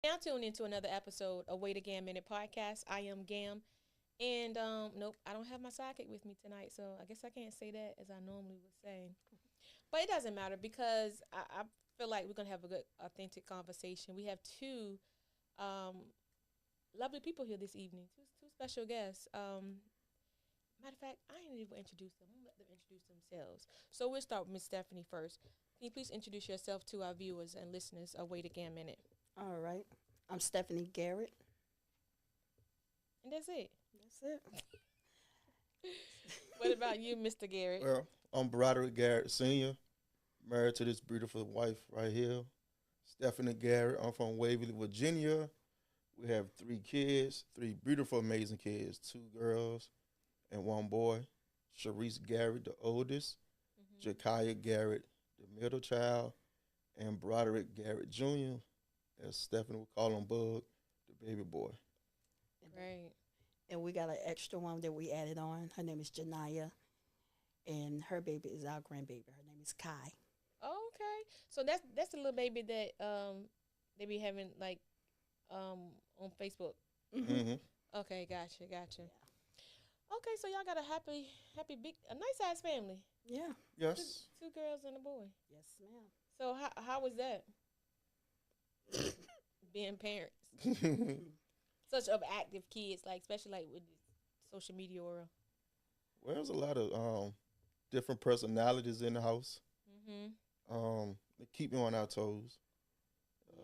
Now tune into another episode of Wait a Gam Minute podcast. I am Gam, and nope, I don't have my sidekick with me tonight, so I guess I can't say that as I normally would say. But it doesn't matter because I feel like we're gonna have a good, authentic conversation. We have two lovely people here this evening, two special guests. Matter of fact, I ain't even introduce them. I'm gonna let them introduce themselves. So we'll start with Miss Stephanie first. Can you please introduce yourself to our viewers and listeners of Wait a Gam Minute? All right. I'm Stephanie Garrett. And that's it. That's it. What about you, Mr. Garrett? Well, I'm Broderick Garrett Sr., married to this beautiful wife right here, Stephanie Garrett. I'm from Waverly, Virginia. We have 3 kids, 3 beautiful, amazing kids, 2 girls and 1 boy. Sharice Garrett, the oldest, Mm-hmm. Jakiah Garrett, the middle child, and Broderick Garrett Jr., as Stephanie would call him Bug, the baby boy. Right. And we got an extra one that we added on. Her name is Janaya. And her baby is our grandbaby. Her name is Kai. Oh, okay. So that's the little baby that they be having like on Facebook. Mm-hmm. Okay, gotcha. Okay, so y'all got a happy big a nice ass family. Yeah. Yes. Two girls and a boy. Yes, ma'am. So how was that? Being parents. Such of active kids, like especially like with social media or Well, there's a lot of different personalities in the house. mm-hmm. They keep me on our toes.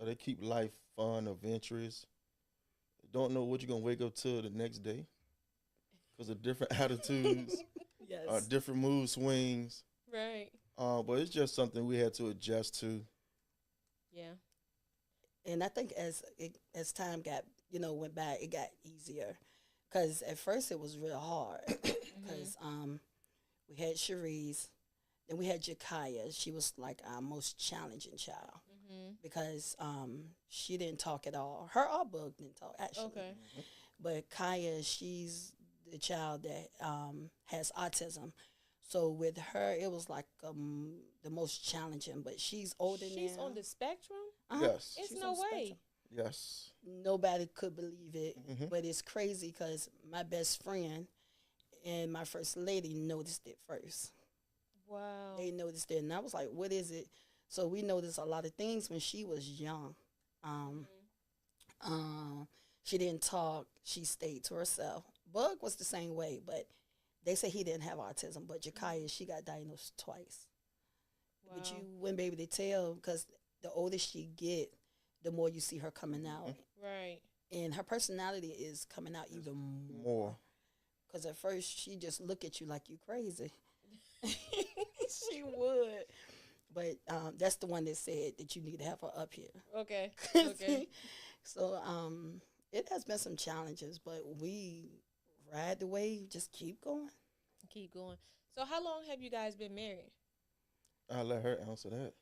They keep life fun, adventurous. Don't know what you're gonna wake up to the next day, because of different attitudes, Yes. different mood swings. Right. But it's just something we had to adjust to. Yeah. And I think as time went by, it got easier. Because at first it was real hard. Because we had Cherise, then we had Jakiah. She was like our most challenging child. Mm-hmm. Because she didn't talk at all. Her or Bug didn't talk, actually. Okay. But Kaya, she's the child that has autism. So with her, it was like the most challenging. But she's older now. She's on the spectrum? Yes. It's She's no on the way. spectrum. Yes. Nobody could believe it, Mhm. but it's crazy because my best friend and my first lady noticed it first. Wow. They noticed it, and I was like, "What is it?" So we noticed a lot of things when she was young. She didn't talk. She stayed to herself. Bug was the same way, but they say he didn't have autism. But Jakiah, she got diagnosed twice. Wow. But you wouldn't be able to tell because the older she get, the more you see her coming out. Right. And her personality is coming out even more. More. Because at first, she just look at you like you crazy. She would. But that's the one that said that you need to have her up here. Okay. Okay. So it has been some challenges, but we ride the wave, just keep going. Keep going. So how long have you guys been married? I'll let her answer that.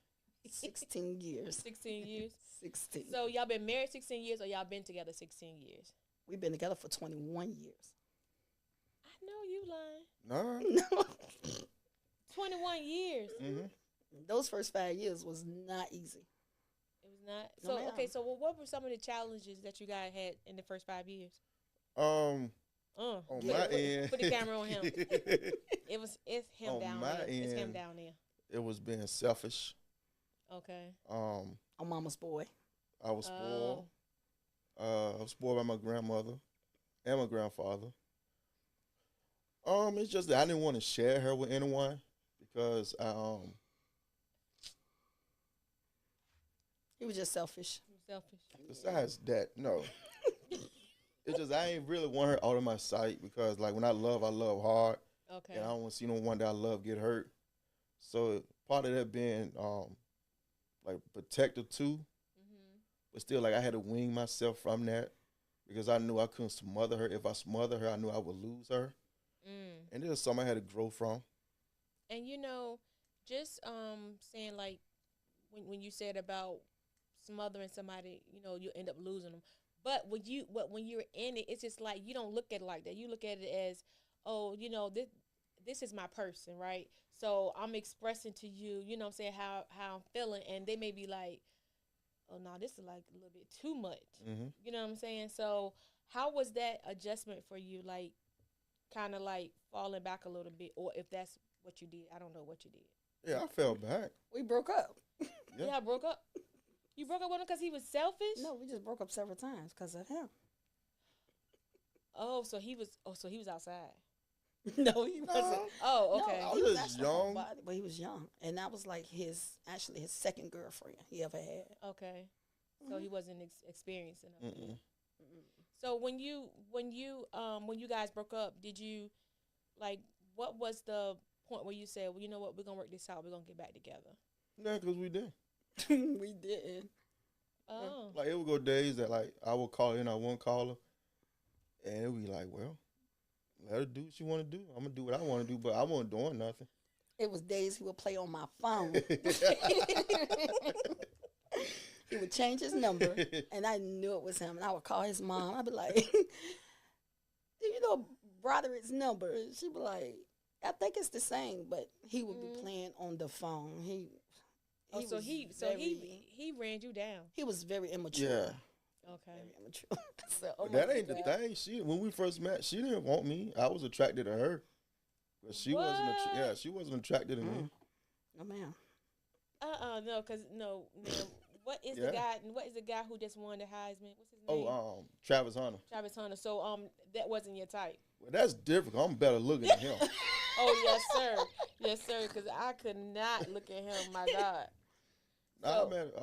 16 years. 16 years. 16. So y'all been married 16 years or y'all been together 16 years? We've been together for 21 years. I know you lying. No. No. 21 years. Mm-hmm. Those first 5 years was not easy. It was not. No, So, ma'am. okay, so what were some of the challenges that you guys had in the first 5 years? On Yeah, my put- end, put the camera on him. It's him On down my there. It's him end. down there. it was being selfish. Okay. I'm mama's boy. I was spoiled. I was spoiled by my grandmother and my grandfather. It's just that I didn't want to share her with anyone because He was just selfish. Selfish. besides that, no. It's just I ain't really want her out of my sight because like when I love hard, Okay. and I don't want to see no one that I love get hurt. So part of that being like protective too, Mm-hmm. but still like I had to wean myself from that because I knew I couldn't smother her. If I smother her, I knew I would lose her, and this is something I had to grow from. And just saying like when you said about smothering somebody, you end up losing them. But when you're in it, it's just like you don't look at it like that. You look at it as, oh, this is my person, right? So I'm expressing to you, what I'm saying, how I'm feeling, and they may be like, oh no, this is like a little bit too much. Mm-hmm. You know what I'm saying? So how was that adjustment for you? Like kind of like falling back a little bit, or if that's what you did, I don't know what you did. Yeah, I fell back. We broke up. Yeah. Yeah, I broke up. You broke up with him because he was selfish? No, we just broke up several times because of him. Oh, so he was. Oh, so he was outside. No, he wasn't. Oh, okay. I He was was just actually young. homebody, but he was young, and that was like his second girlfriend he ever had. Okay. So he wasn't experienced enough. Mm-mm. So when you guys broke up, did you like what was the point where you said, well, you know what, we're gonna work this out, we're gonna get back together? Yeah, because we did. We didn't. Oh. Like, it would go days that, like, I would call in, I wouldn't call her. And it would be like, well, let her do what she want to do. I'm going to do what I want to do, but I wasn't doing nothing. It was days he would play on my phone. He would change his number, and I knew it was him. And I would call his mom. I'd be like, do you know Broderick's number? And she'd be like, I think it's the same, but he would be playing on the phone. He ran you down. He was very immature. Yeah. Okay. Very immature. So, But that ain't the thing. When we first met, she didn't want me. I was attracted to her. But she wasn't. She wasn't attracted to me. No, ma'am. No, because no. What is the guy? What is the guy who just won the Heisman? What's his name? Oh, Travis Hunter. Travis Hunter. So that wasn't your type. Well, that's different. I'm better looking than him. Oh yes, sir. Yes, sir. Because I could not look at him. My God. I met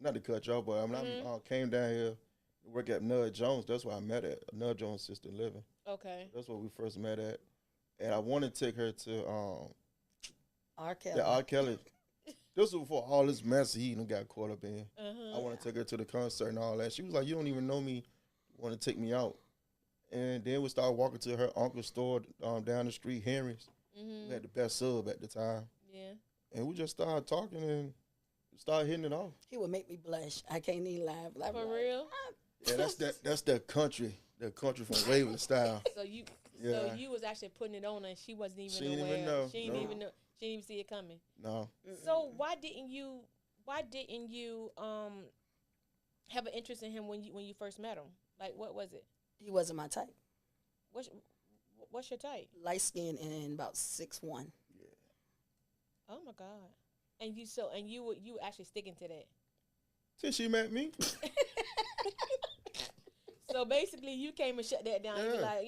not to cut you off, but I came down here to work at Nud Jones. That's where I met at Nud Jones Assisted Living. Okay. That's where we first met at, and I wanted to take her to R. Kelly. Yeah, R. Kelly. This was before all this mess he even got caught up in. I want to take her to the concert and all that. She was like, "You don't even know me. Want to take me out?" And then we started walking to her uncle's store down the street, Henry's. We had the best sub at the time. Yeah. And we just started talking and started hitting it off. He would make me blush. I can't even laugh. For real? Yeah, that's that country from Waverly style. So you was actually putting it on, and she wasn't even She didn't aware. even know. She didn't even know. She didn't even see it coming. No. So why didn't you have an interest in him when you first met him? Like, what was it? He wasn't my type. What's your type? Light skin and about 6'1". Yeah. Oh my God. And you actually sticking to that. Till she met me. So basically, you came and shut that down. Yeah. You be like,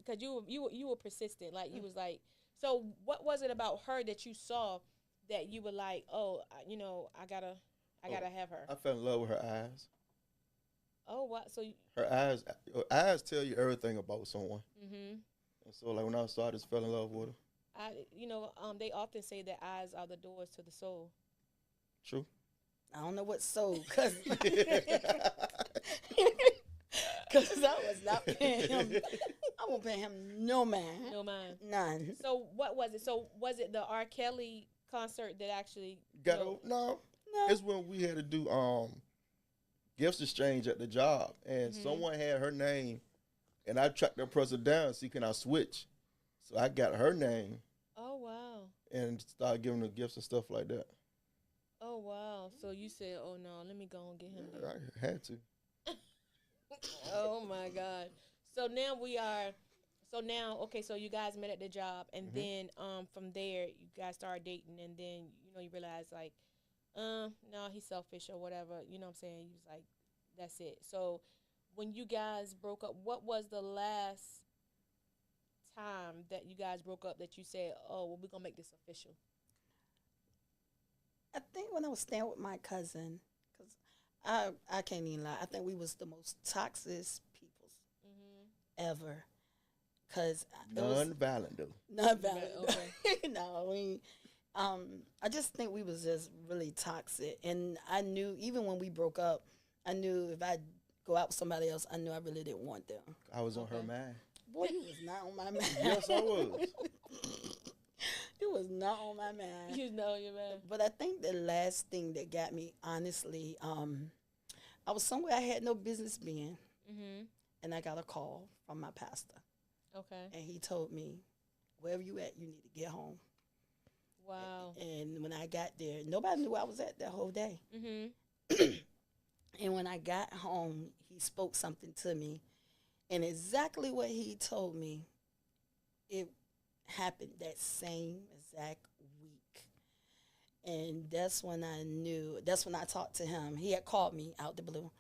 because you were persistent. Like you was like, so what was it about her that you saw that you were like, oh, I gotta have her. I fell in love with her eyes. Oh, what? So Her eyes tell you everything about someone. Mm-hmm. And so, like, when I saw, I just fell in love with her. They often say that eyes are the doors to the soul. True. I don't know what soul, because I was not paying him. I won't pay him no man. No mind. None. So what was it? So was it the R. Kelly concert that actually No. It's when we had to do gifts exchange at the job, and someone had her name, and I tracked that person down. See, can I switch? So I got her name. Oh wow. And started giving her gifts and stuff like that. Oh wow. So you said, oh no, let me go and get him. Yeah, I had to. Oh my God. So you guys met at the job, and then from there you guys started dating, and then you realize like, no, he's selfish or whatever. You know what I'm saying? You was like, that's it. So when you guys broke up, what was the last time that you guys broke up that you said, oh, well, we're gonna make this official? I think when I was staying with my cousin, because I can't even lie, I think we was the most toxic people ever. Cause Non-violent though. Non-violent. Okay. No, I just think we was just really toxic, and I knew even when we broke up, I knew if I go out with somebody else, I knew I really didn't want them. I was on her mind. Boy, you was not on my mind. Yes, I was. You was not on my mind. You know your man. But I think the last thing that got me, honestly, I was somewhere I had no business being, and I got a call from my pastor. Okay. And he told me, wherever you at, you need to get home. Wow. And when I got there, nobody knew I was at that whole day. And when I got home, he spoke something to me. And exactly what he told me, it happened that same exact week. And that's when I knew, that's when I talked to him. He had called me out the blue,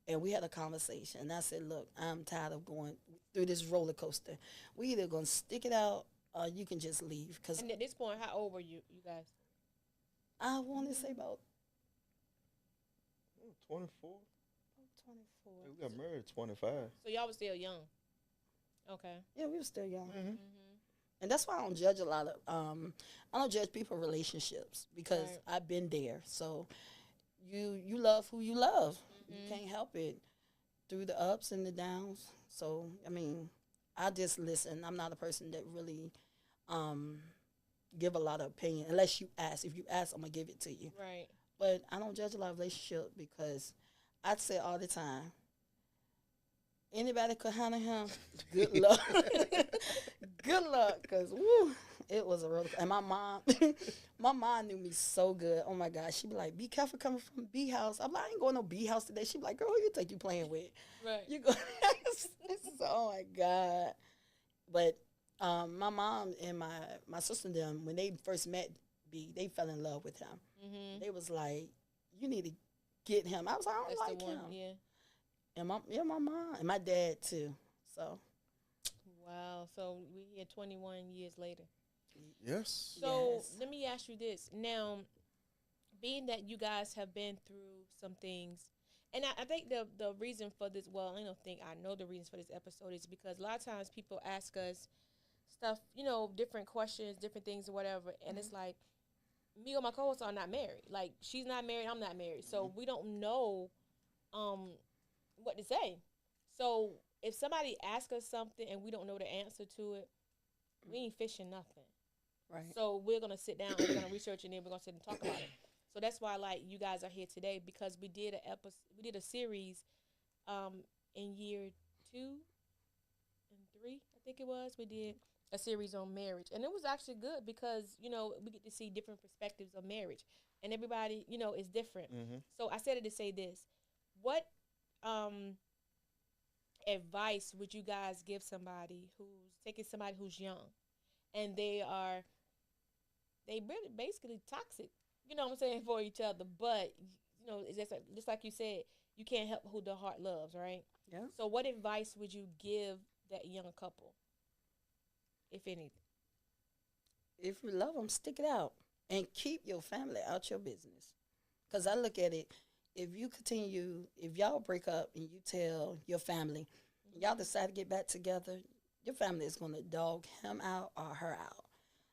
and we had a conversation. And I said, look, I'm tired of going through this roller coaster. We either going to stick it out or you can just leave. Cause And at this point, how old were you guys? I want to say about 24. 24. Yeah, we got married at 25. So y'all was still young. Okay. Yeah, we were still young. Mm-hmm. And that's why I don't judge a lot of, I don't judge people relationships because Right. I've been there. So you love who you love. You can't help it through the ups and the downs. So, I mean, I just listen. I'm not a person that really give a lot of opinion unless you ask. If you ask, I'm going to give it to you. Right. But I don't judge a lot of relationship because I say all the time, anybody could handle him, good luck. Good luck, because, woo, it was a roller. And my mom, my mom knew me so good. Oh, my God. She'd be like, be careful coming from B house. I'm like, I ain't going to no B house today. She'd be like, girl, who you think you playing with? Right. You go, oh, my God. But my mom and my sister and them, when they first met B, they fell in love with him. Mm-hmm. They was like, you need to get him. I was like, I don't That's like the one. him. Yeah. And my mom and my dad too. So Wow. So we here 21 years later. Yes. So Yes. let me ask you this. Now, being that you guys have been through some things, and I think the reason for this, well, I know the reasons for this episode is because a lot of times people ask us stuff, different questions, different things or whatever, and it's like, me or my co-host are not married. Like, she's not married, I'm not married. So we don't know what to say. So if somebody asks us something and we don't know the answer to it, we ain't fishing nothing. right. So we're gonna sit down and we're gonna research and then we're gonna sit and talk about it. So that's why you guys are here today because we did a series in year 2 and 3, I think it was. We did a series on marriage. And it was actually good because, we get to see different perspectives of marriage. And everybody, is different. Mm-hmm. So I said it to say this. What advice would you guys give somebody who's young and they really basically toxic, what I'm saying, for each other, but it's just like you said, you can't help who the heart loves, right? Yeah. So what advice would you give that young couple, if anything? If you love them, stick it out and keep your family out your business. Because I look at it, if y'all break up and you tell your family, y'all decide to get back together, your family is going to dog him out or her out.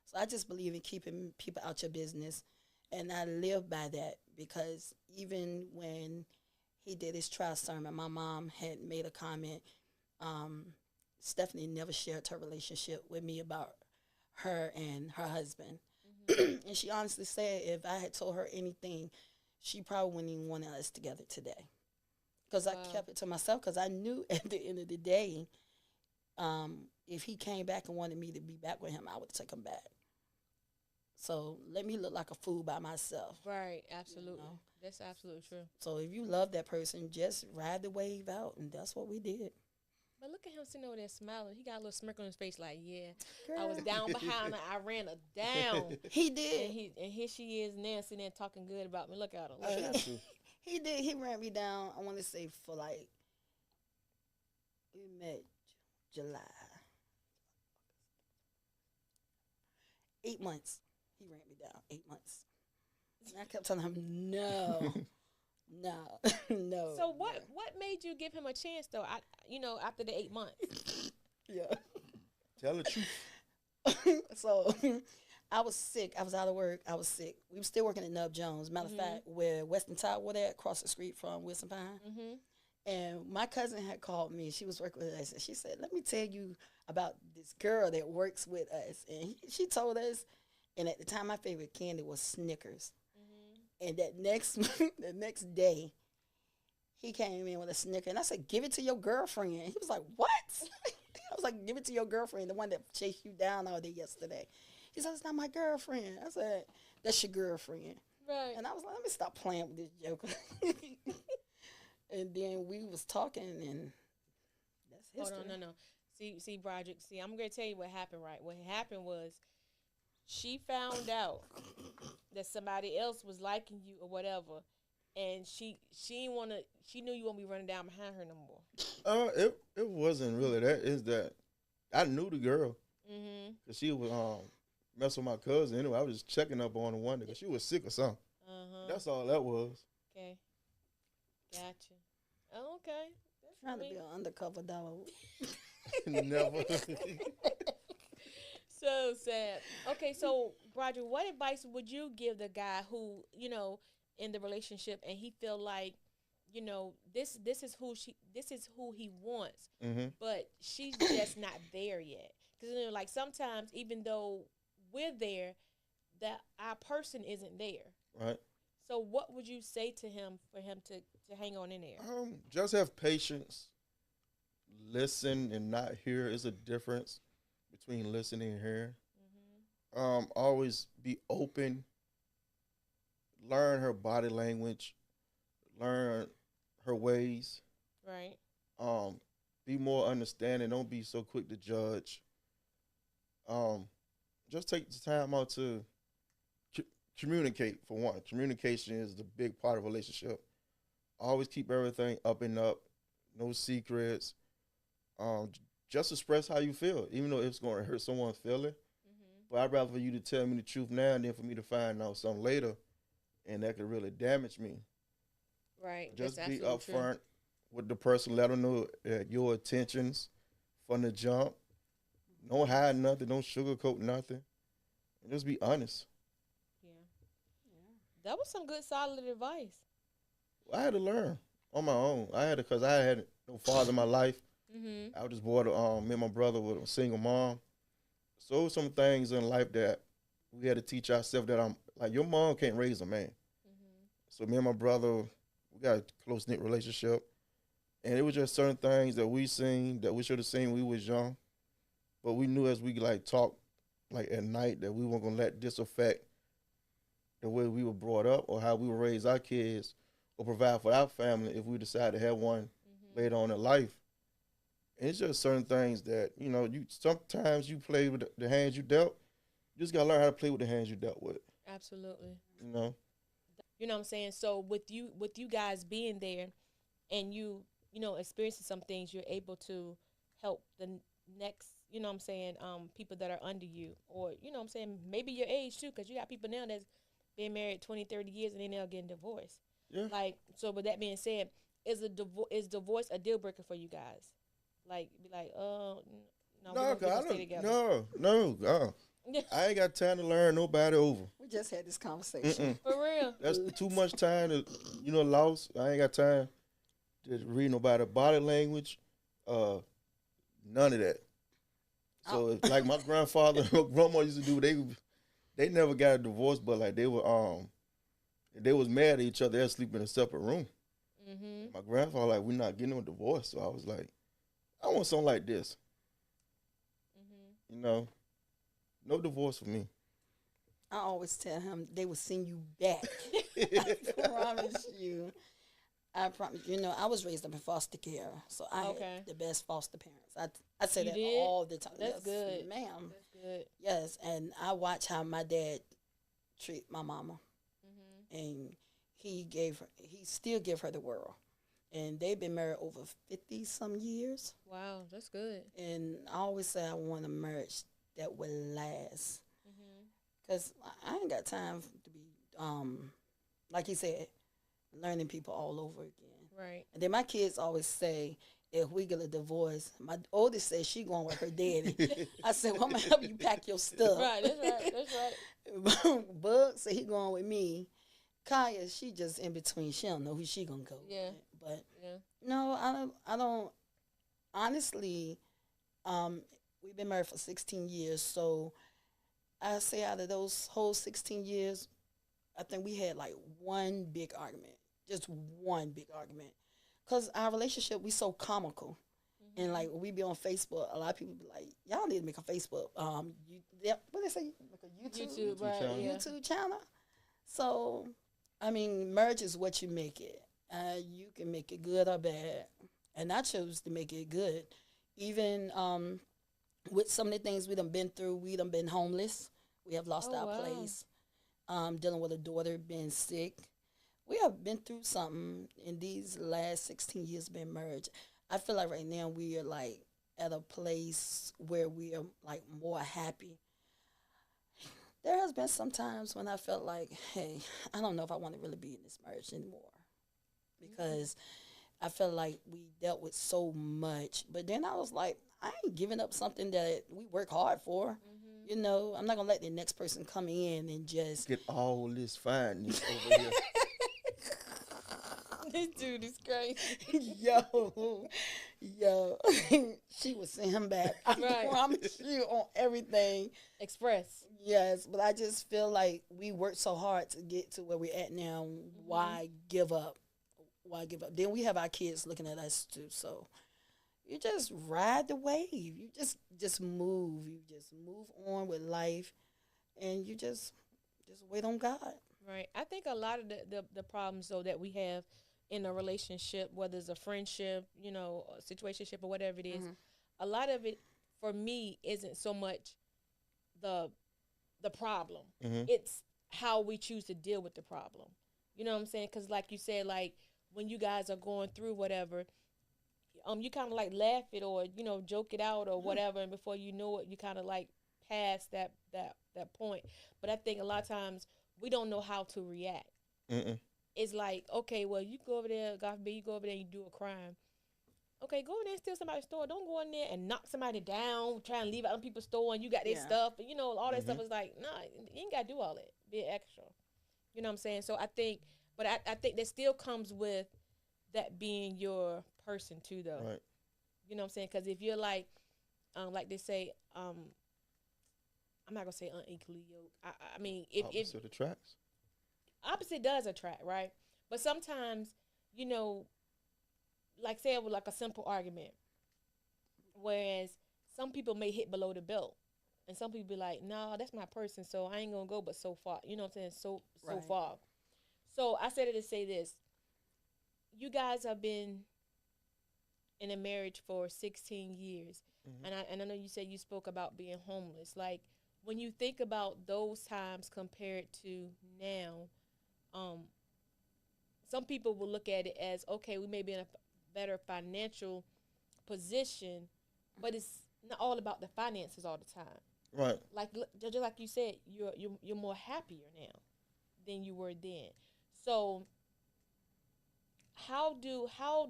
So I just believe in keeping people out your business. And I live by that because even when he did his trial sermon, my mom had made a comment. Stephanie never shared her relationship with me about her and her husband. And she honestly said if I had told her anything, she probably wouldn't even want us together today. Because I kept it to myself because I knew at the end of the day, if he came back and wanted me to be back with him, I would take him back. So let me look like a fool by myself. Right, absolutely. That's absolutely true. So if you love that person, just ride the wave out, and that's what we did. But look at him sitting over there smiling. He got a little smirk on his face like, yeah, I was down behind her. I ran her down. He did. And here she is now sitting there talking good about me. Look at her. Look at her. He did. He ran me down, I want to say, for like, we met July. 8 months. He ran me down 8 months. And I kept telling him, no, no. So what made you give him a chance though? After the 8 months. Yeah. Tell the truth. So I was sick. I was out of work. I was sick. We were still working at Nub Jones. Matter of fact, where Western Tide was at, across the street from Wilson Pine. Mm-hmm. And my cousin had called me. She was working with us. And she said, let me tell you about this girl that works with us. And she told us, and at the time, my favorite candy was Snickers. Mm-hmm. And the next day, he came in with a Snicker. And I said, give it to your girlfriend. He was like, what? I was like, give it to your girlfriend, the one that chased you down all day yesterday. He said, it's not my girlfriend. I said, that's your girlfriend. Right. And I was like, let me stop playing with this joker. And then we was talking, and that's Hold history. on, no. See, Broderick. See, I'm gonna tell you what happened. Right, what happened was she found out that somebody else was liking you or whatever, and she didn't wanna. She knew you won't be running down behind her no more. It wasn't really that. It's that I knew the girl Mm-hmm. because she was messing with my cousin. Anyway, I was just checking up on the one because she was sick or something. Uh-huh. That's all that was. Okay. Gotcha. Oh, okay. That's Trying to sweet. be an undercover dog. Never. So sad. Okay, so Roger, what advice would you give the guy who, in the relationship and he feel like, this is who he wants, hmm but she's just not there yet. Because like sometimes even though we're there, that our person isn't there. Right. So what would you say to him for him to hang on in there? Just have patience. Listen and not hear is a difference between listening and hearing. Always be open. Learn her body language. Learn her ways. Right. Be more understanding. Don't be so quick to judge. Just take the time out to communicate. For one, communication is the big part of a relationship. Always keep everything up and up. No secrets. Just express how you feel, even though it's going to hurt someone's feeling. But I'd rather for you to tell me the truth now than for me to find out something later, and that could really damage me. Right. Just That's be absolutely true. upfront with the person. Let them know your intentions from the jump. Don't hide nothing. Don't sugarcoat nothing. And just be honest. Yeah. That was some good, solid advice. I had to learn on my own. I had to because I had no father in my life. Mm-hmm. I was just born me and my brother with a single mom. So some things in life that we had to teach ourselves that I'm like your mom can't raise a man. Mm-hmm. So me and my brother, we got a close knit relationship, and it was just certain things that we seen that we should have seen when we was young, but we knew as we like talk like at night that we weren't gonna let this affect the way we were brought up or how we would raise our kids or provide for our family if we decide to have one later on in life. And it's just certain things that you sometimes you play with the hands you dealt. You just gotta learn how to play with the hands you dealt with. Absolutely. You know. You know what I'm saying? So with you guys being there and experiencing some things, you're able to help the next, you know what I'm saying, people that are under you, or you know what I'm saying, maybe your age too, because you got people now that's been married 20, 30 years and then they're getting divorced. Yeah. Like, so with that being said, is divorce a deal breaker for you guys? Like, be like, no, No, we're gonna stay together. no. I ain't got time to learn nobody over. We just had this conversation. For real. That's too much time to, lost. I ain't got time to read nobody body language, none of that. So it's like my grandfather and grandma used to do, they never got a divorce, but like they was mad at each other. They'd sleep in a separate room. Mm-hmm. My grandfather like, we're not getting a divorce. So I was like, I want something like this. Mm-hmm. No divorce for me. I always tell him they will send you back. I promise you. I promise. I was raised up in foster care, so I had the best foster parents. I say You that did? all the time. That's Yes, good, ma'am. That's good. Yes, and I watch how my dad treat my mama, and he still give her the world, and they've been married over 50 some years. Wow, that's good. And I always say I want a marriage that will last, because I ain't got time to be like he said, learning people all over again. Right. And then my kids always say, if we get a divorce, my oldest says she going with her daddy. I said, well, I'm going to help you pack your stuff. Right, that's right. Bug said he going with me. Kaya, she just in between. She don't know who she going to go Yeah. with. But, Yeah. no, I don't. Honestly, we've been married for 16 years. So I say out of those whole 16 years, I think we had like one big argument. Just one big argument. Because our relationship, we so comical. And like when we be on Facebook, a lot of people be like, y'all need to make a Facebook, what they say, make a YouTube, right, channel. yeah. YouTube channel. So, I mean, marriage is what you make it. You can make it good or bad, and I chose to make it good. Even with some of the things we done been through, we done been homeless. We have lost Oh our wow. place. Dealing with a daughter being sick. We have been through something in these last 16 years being married. I feel like right now we are like at a place where we are like more happy. There has been some times when I felt like, hey, I don't know if I want to really be in this marriage anymore because I felt like we dealt with so much. But then I was like, I ain't giving up something that we work hard for. You know, I'm not gonna let the next person come in and just Get all this fineness over here. This dude is crazy. yo, yo. She would send him back. I Right. promise you on everything. Express. Yes, but I just feel like we worked so hard to get to where we're at now. Why give up? Why give up? Then we have our kids looking at us too. So you just ride the wave. You just move. You just move on with life, and you just wait on God. Right. I think a lot of the problems though that we have in a relationship, whether it's a friendship, you know, a situationship or whatever it is, a lot of it for me isn't so much the problem. It's how we choose to deal with the problem. You know what I'm saying? Because like you said, like when you guys are going through whatever, you kind of like laugh it or you know joke it out or whatever, and before you know it, you kind of like pass that point. But I think a lot of times we don't know how to react. Mm-mm. It's like, okay, well, you go over there, God forbid, you go over there and you do a crime. Okay, go in there and steal somebody's store. Don't go in there and knock somebody down, try and leave out on people's store, and you got their Yeah. stuff, and you know all that stuff is like, nah, you ain't gotta do all that. Be extra. You know what I'm saying? So I think, but I think that still comes with that being your person too, though. Right. You know what I'm saying? Because if you're like they say, I'm not gonna say unequally yoked. I mean, if Opposite attracts. opposite does attract, right? But sometimes, you know, like say it was like a simple argument, whereas some people may hit below the belt, and some people be like, "Nah, that's my person, so I ain't gonna go but so far." You know what I'm saying? So Right. far. So I said it to say this: you guys have been in a marriage for 16 years, and I know you said you spoke about being homeless. Like when you think about those times compared to now, some people will look at it as okay, we may be in a better financial position, but it's not all about the finances all the time. Right. Like just like you said, you're more happier now than you were then. So how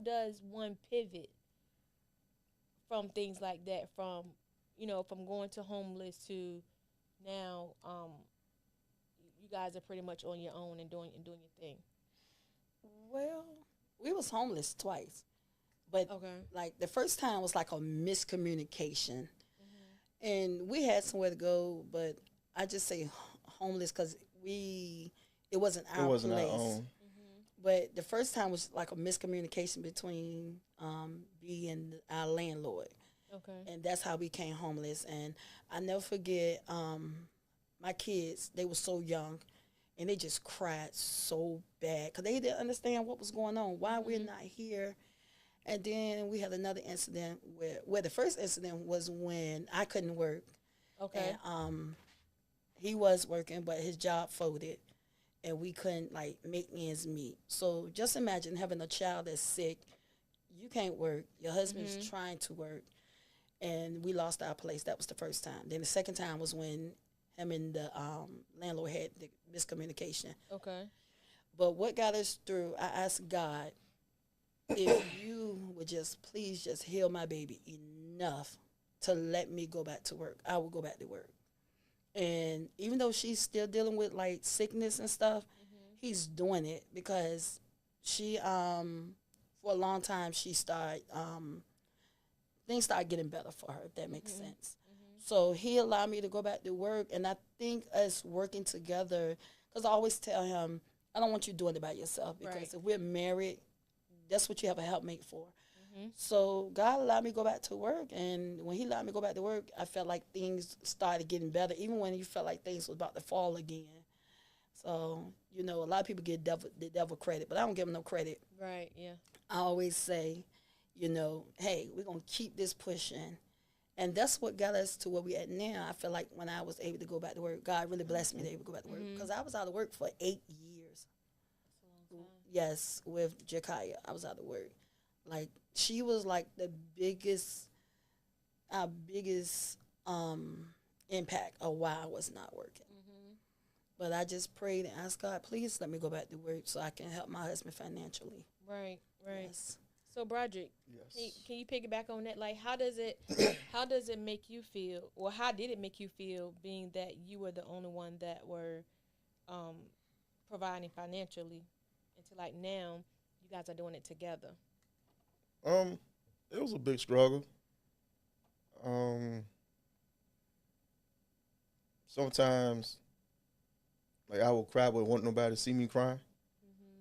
does one pivot from things like that, from you know from going to homeless to now you guys are pretty much on your own and doing your thing. Well, we was homeless twice, but Okay. like the first time was like a miscommunication, and we had somewhere to go, but I just say homeless because it wasn't It our wasn't place. our own. But the first time was like a miscommunication between B and our landlord, Okay. and that's how we became homeless. And I never forget my kids. They were so young, and they just cried so bad because they didn't understand what was going on, why we're not here. And then we had another incident where the first incident was when I couldn't work, Okay. and he was working, but his job folded, and we couldn't like make ends meet. So just imagine having a child that's sick, you can't work, your husband's trying to work, and we lost our place. That was the first time. Then the second time was when him and the landlord had the miscommunication. Okay. But what got us through, I asked God if you would just please just heal my baby enough to let me go back to work. I will go back to work. And even though she's still dealing with like sickness and stuff, he's doing it because she for a long time she started things started getting better for her, if that makes sense. So he allowed me to go back to work, and I think us working together, because I always tell him, I don't want you doing it by yourself, because Right. if we're married, that's what you have a helpmate for. So God allowed me to go back to work, and when he allowed me to go back to work, I felt like things started getting better, even when he felt like things was about to fall again. So, you know, a lot of people give the devil credit, but I don't give him no credit. Right. Yeah. I always say, you know, hey, we're going to keep this pushing. And that's what got us to where we at now. I feel like when I was able to go back to work, God really blessed me to able to go back to work because I was out of work for 8 years. That's a long time. Yes, with Jakaya, I was out of work. Like, she was like the biggest, our biggest impact of why I was not working. But I just prayed and asked God, please let me go back to work so I can help my husband financially. Right. Right. Yes. So, Broderick, Yes. can you piggyback on that? Like, how does it make you feel, or how did it make you feel, being that you were the only one that were um, providing financially, until like now you guys are doing it together? It was a big struggle. Um, Sometimes, like, I would cry, but want nobody to see me crying.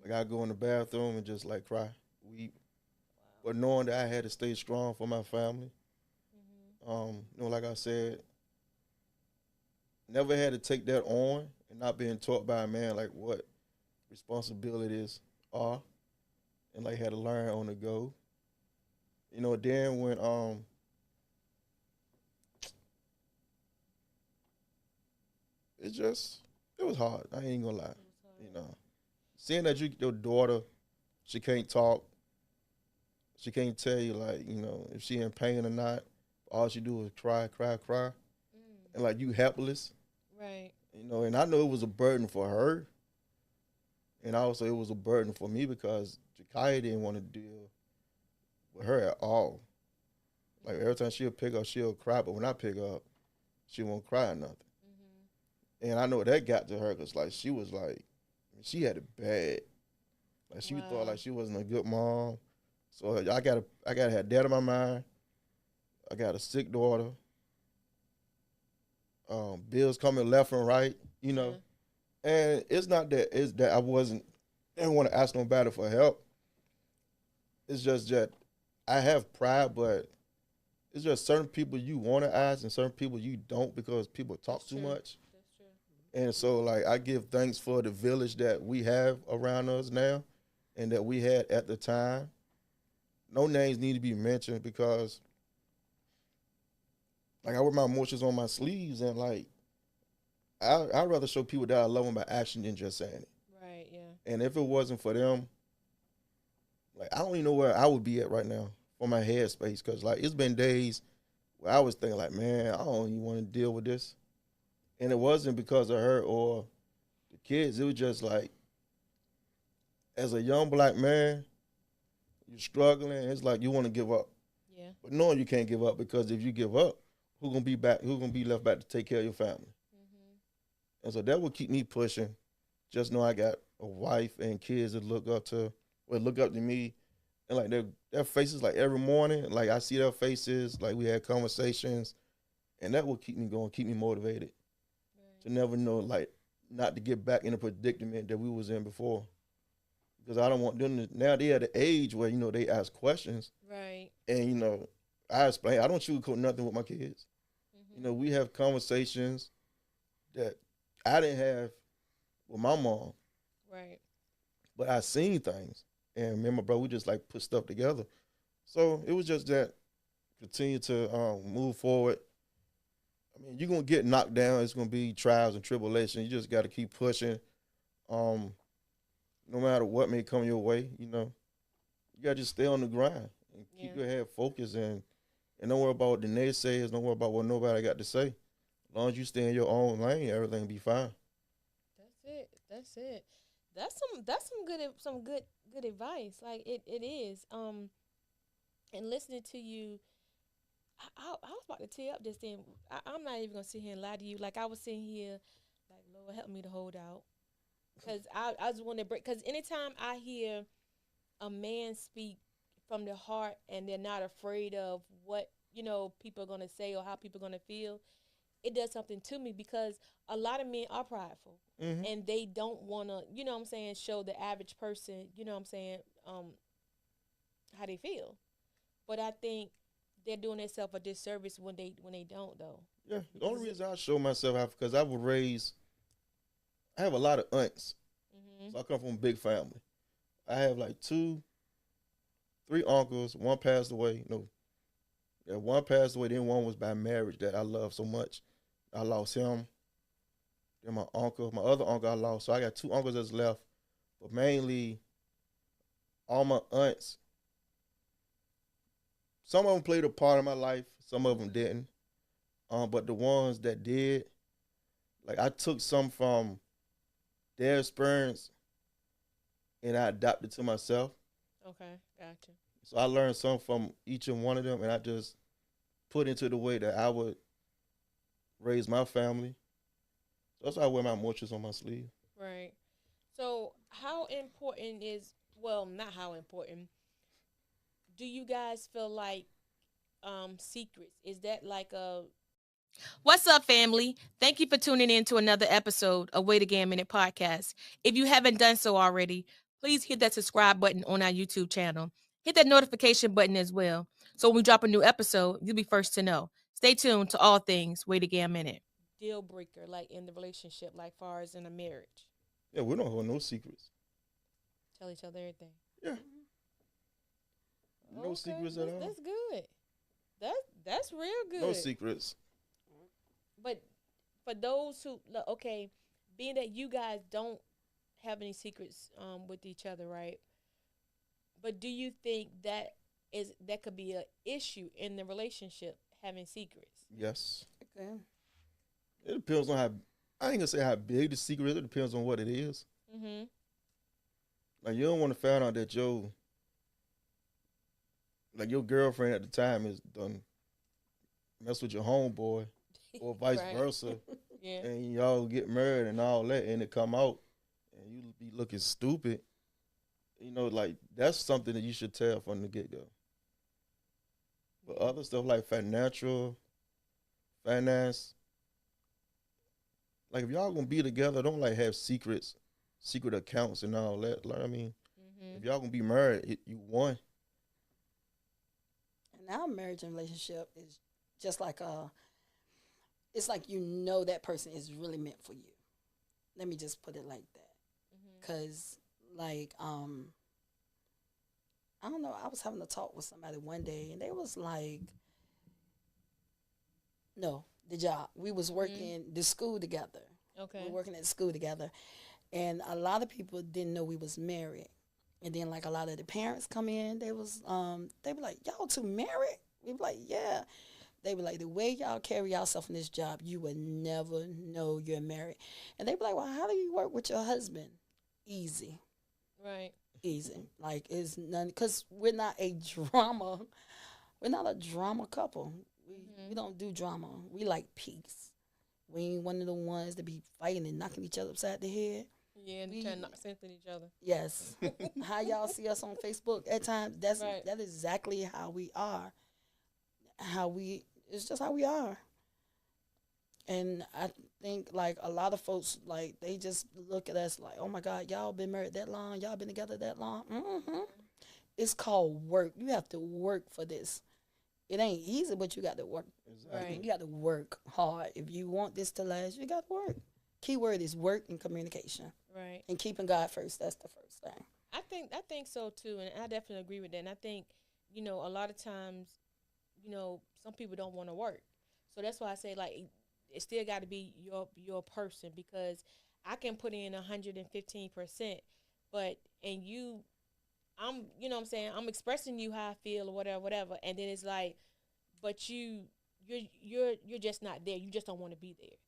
Like, I'd go in the bathroom and just like cry, weep. But knowing that I had to stay strong for my family. You know, like I said, never had to take that on and not being taught by a man like what responsibilities are, and like had to learn on the go. You know, then when it was hard. I ain't gonna lie. You know, seeing that your daughter, she can't talk, she can't tell you like, you know, if she in pain or not. All she do is cry, cry, cry, and like you helpless. Right. You know, and I know it was a burden for her, and also it was a burden for me because Jakaya didn't want to deal with her at all. Like every time she'll pick up, she'll cry, but when I pick up, she won't cry or nothing. And I know that got to her because like she was like, she had it bad. Like she thought like she wasn't a good mom. So I gotta have that in my mind. I got a sick daughter. Bills coming left and right, you know. And it's not that I didn't want to ask nobody for help. It's just that I have pride, but it's just certain people you want to ask and certain people you don't because people talk too much. That's true. And so like I give thanks for the village that we have around us now and that we had at the time. No names need to be mentioned because like I wear my emotions on my sleeves and like I'd rather show people that I love them by action than just saying it. Right. Yeah. And if it wasn't for them, like I don't even know where I would be at right now for my headspace because like it's been days where I was thinking like, man, I don't even want to deal with this. And it wasn't because of her or the kids. It was just like, as a young black man, you're struggling. It's like you want to give up. Yeah. But knowing you can't give up because if you give up, who's gonna be back? Who's gonna be left back to take care of your family? And so that would keep me pushing. Just know I got a wife and kids that look up to me, and like their faces like every morning, like I see their faces, like we had conversations, and that will keep me going, keep me motivated to never know like not to get back in the predicament that we was in before. Because I don't want them to, now they're at the age where, you know, they ask questions. Right. And, you know, I explain, I don't sugarcoat nothing with my kids. You know, we have conversations that I didn't have with my mom. Right. But I seen things. And me and my brother, we just like put stuff together. So it was just that continue to move forward. I mean, you're going to get knocked down. It's going to be trials and tribulations. You just got to keep pushing. No matter what may come your way, you know, you got to just stay on the grind and keep your head focused and don't worry about what the naysayers, don't worry about what nobody got to say. As long as you stay in your own lane, everything will be fine. That's it. That's it. That's some good advice. Like it is. And listening to you, I was about to tear up just then. I'm not even gonna sit here and lie to you. Like I was sitting here, like Lord help me to hold out, because I just want to break. Because anytime I hear a man speak from the heart and they're not afraid of what people are gonna say or how people are gonna feel, it does something to me, because a lot of men are prideful and they don't want to, what I'm saying, show the average person, what I'm saying, how they feel. But I think they're doing themselves a disservice when they don't, though. Yeah, the only reason I show myself out because I I have a lot of aunts. Mm-hmm. So I come from a big family. I have like 3 uncles. One passed away. No, yeah, one passed away. Then one was by marriage that I love so much. I lost him. Then my uncle, my other uncle I lost. So I got 2 uncles that's left. But mainly all my aunts, some of them played a part in my life. Some of them didn't. But the ones that did, like I took some from their experience and I adapted to myself. Okay, gotcha. So I learned some from each and one of them, and I just put into the way that I would raise my family. So that's why I wear my mortars on my sleeve. Right. So, how important is, well, not how important, do you guys feel like secrets? Is that like a What's up, family? Thank you for tuning in to another episode of Wait Again Minute Podcast. If you haven't done so already, please hit that subscribe button on our YouTube channel. Hit that notification button as well. So when we drop a new episode, you'll be first to know. Stay tuned to all things Wait Again Minute. Deal breaker, like in the relationship, like far as in a marriage. Yeah, we don't hold no secrets. Tell each other everything. Yeah. No secrets at all. That's good. That's real good. No secrets. But for those who, okay, being that you guys don't have any secrets with each other, right? But do you think that could be an issue in the relationship, having secrets? Yes. Okay. It depends on how, I ain't gonna say how big the secret is. It depends on what it is. Mm-hmm. Like, you don't want to find out that your girlfriend at the time is done mess with your homeboy or vice Right. versa. Yeah. And y'all get married and all that, and it come out, and you be looking stupid. You know, like, that's something that you should tell from the get-go. But other stuff like finance, like, if y'all gonna be together, don't, like, have secret accounts and all that. Like, I mean, if y'all gonna be married, you won. And our marriage and relationship is just like it's like you know that person is really meant for you. Let me just put it like that. Because, like, I don't know, I was having a talk with somebody one day, and they was like, no, the job. We was working the school together. Okay. We were working at school together. And a lot of people didn't know we was married. And then, like, a lot of the parents come in, they be like, y'all two married? We be like, yeah. They be like, the way y'all carry yourself in this job, you would never know you're married. And they be like, well, how do you work with your husband? Easy. Right. Easy. Like, it's none, because we're not a drama couple. We don't do drama. We like peace. We ain't one of the ones that be fighting and knocking each other upside the head. Yeah, and trying to knock sense in each other. Yes. How y'all see us on Facebook at times, Right. that is exactly how we are. It's just how we are. And I think, like, a lot of folks, like, they just look at us like, oh my God, y'all been married that long, y'all been together that long. It's called work. You have to work for this. It ain't easy, but you got to work. Exactly. Right. You got to work hard. If you want this to last, you got to work. Key word is work and communication. Right. And keeping God first. That's the first thing. I think so too, and I definitely agree with that. And I think, a lot of times, some people don't want to work, so that's why I say, like, it still got to be your person, because I can put in 115%, but I'm what I'm saying, I'm expressing you how I feel or whatever, and then it's like, but you're just not there. You just don't want to be there,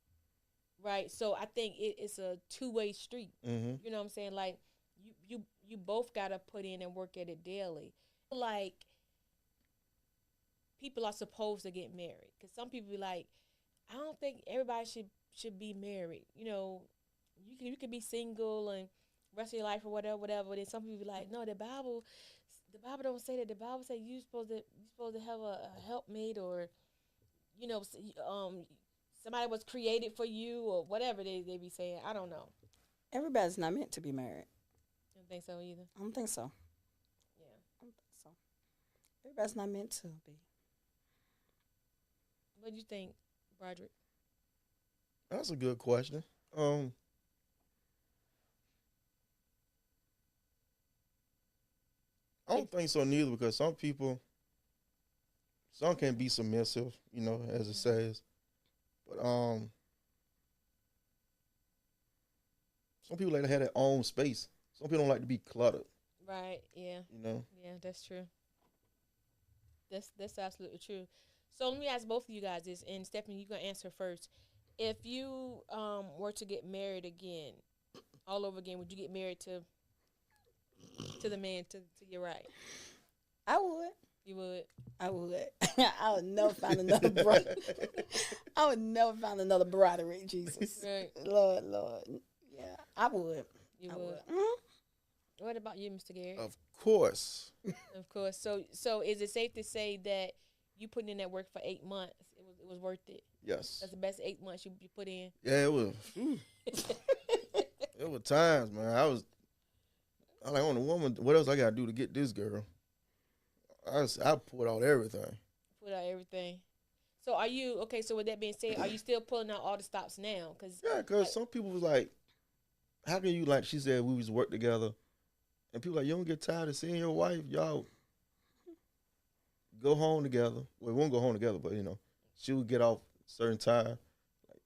right? So I think it's a two-way street. Mm-hmm. You know what I'm saying? Like, you both gotta put in and work at it daily. Like, people are supposed to get married, because some people be like, I don't think everybody should be married. You can be single and rest of your life or whatever. But then some people be like, no, the Bible don't say that. The Bible say you supposed to have a helpmate, or somebody was created for you, or whatever they be saying. I don't know. Everybody's not meant to be married. You don't think so either? I don't think so. Yeah. I don't think so. Everybody's not meant to be. What do you think, Broderick? That's a good question. I don't think so neither because some can be submissive, as it says. But some people like to have their own space. Some people don't like to be cluttered. Right. Yeah. Yeah, that's true. That's absolutely true. So let me ask both of you guys this, and Stephanie, you gonna answer first. If you were to get married again, all over again, would you get married to the man to your right? I would. You would. I would. I would never find another brother. I would never find another Broderick, Jesus. Right. Lord. Yeah, I would. You I would. Mhm. What about you, Mr. Garrett? Of course. Of course. So is it safe to say that you put in that work for 8 months? It was worth it. Yes. That's the best 8 months you put in. Yeah, it was. It was times, man. I was like, on the woman, what else I got to do to get this girl? I put out everything. Put out everything. So are you, okay, so with that being said, are you still pulling out all the stops now? Yeah, because some people was like, how can you, like she said, we was work together. And people like, you don't get tired of seeing your wife? Y'all go home together. Well, we won't go home together, but, she would get off a certain time. Like,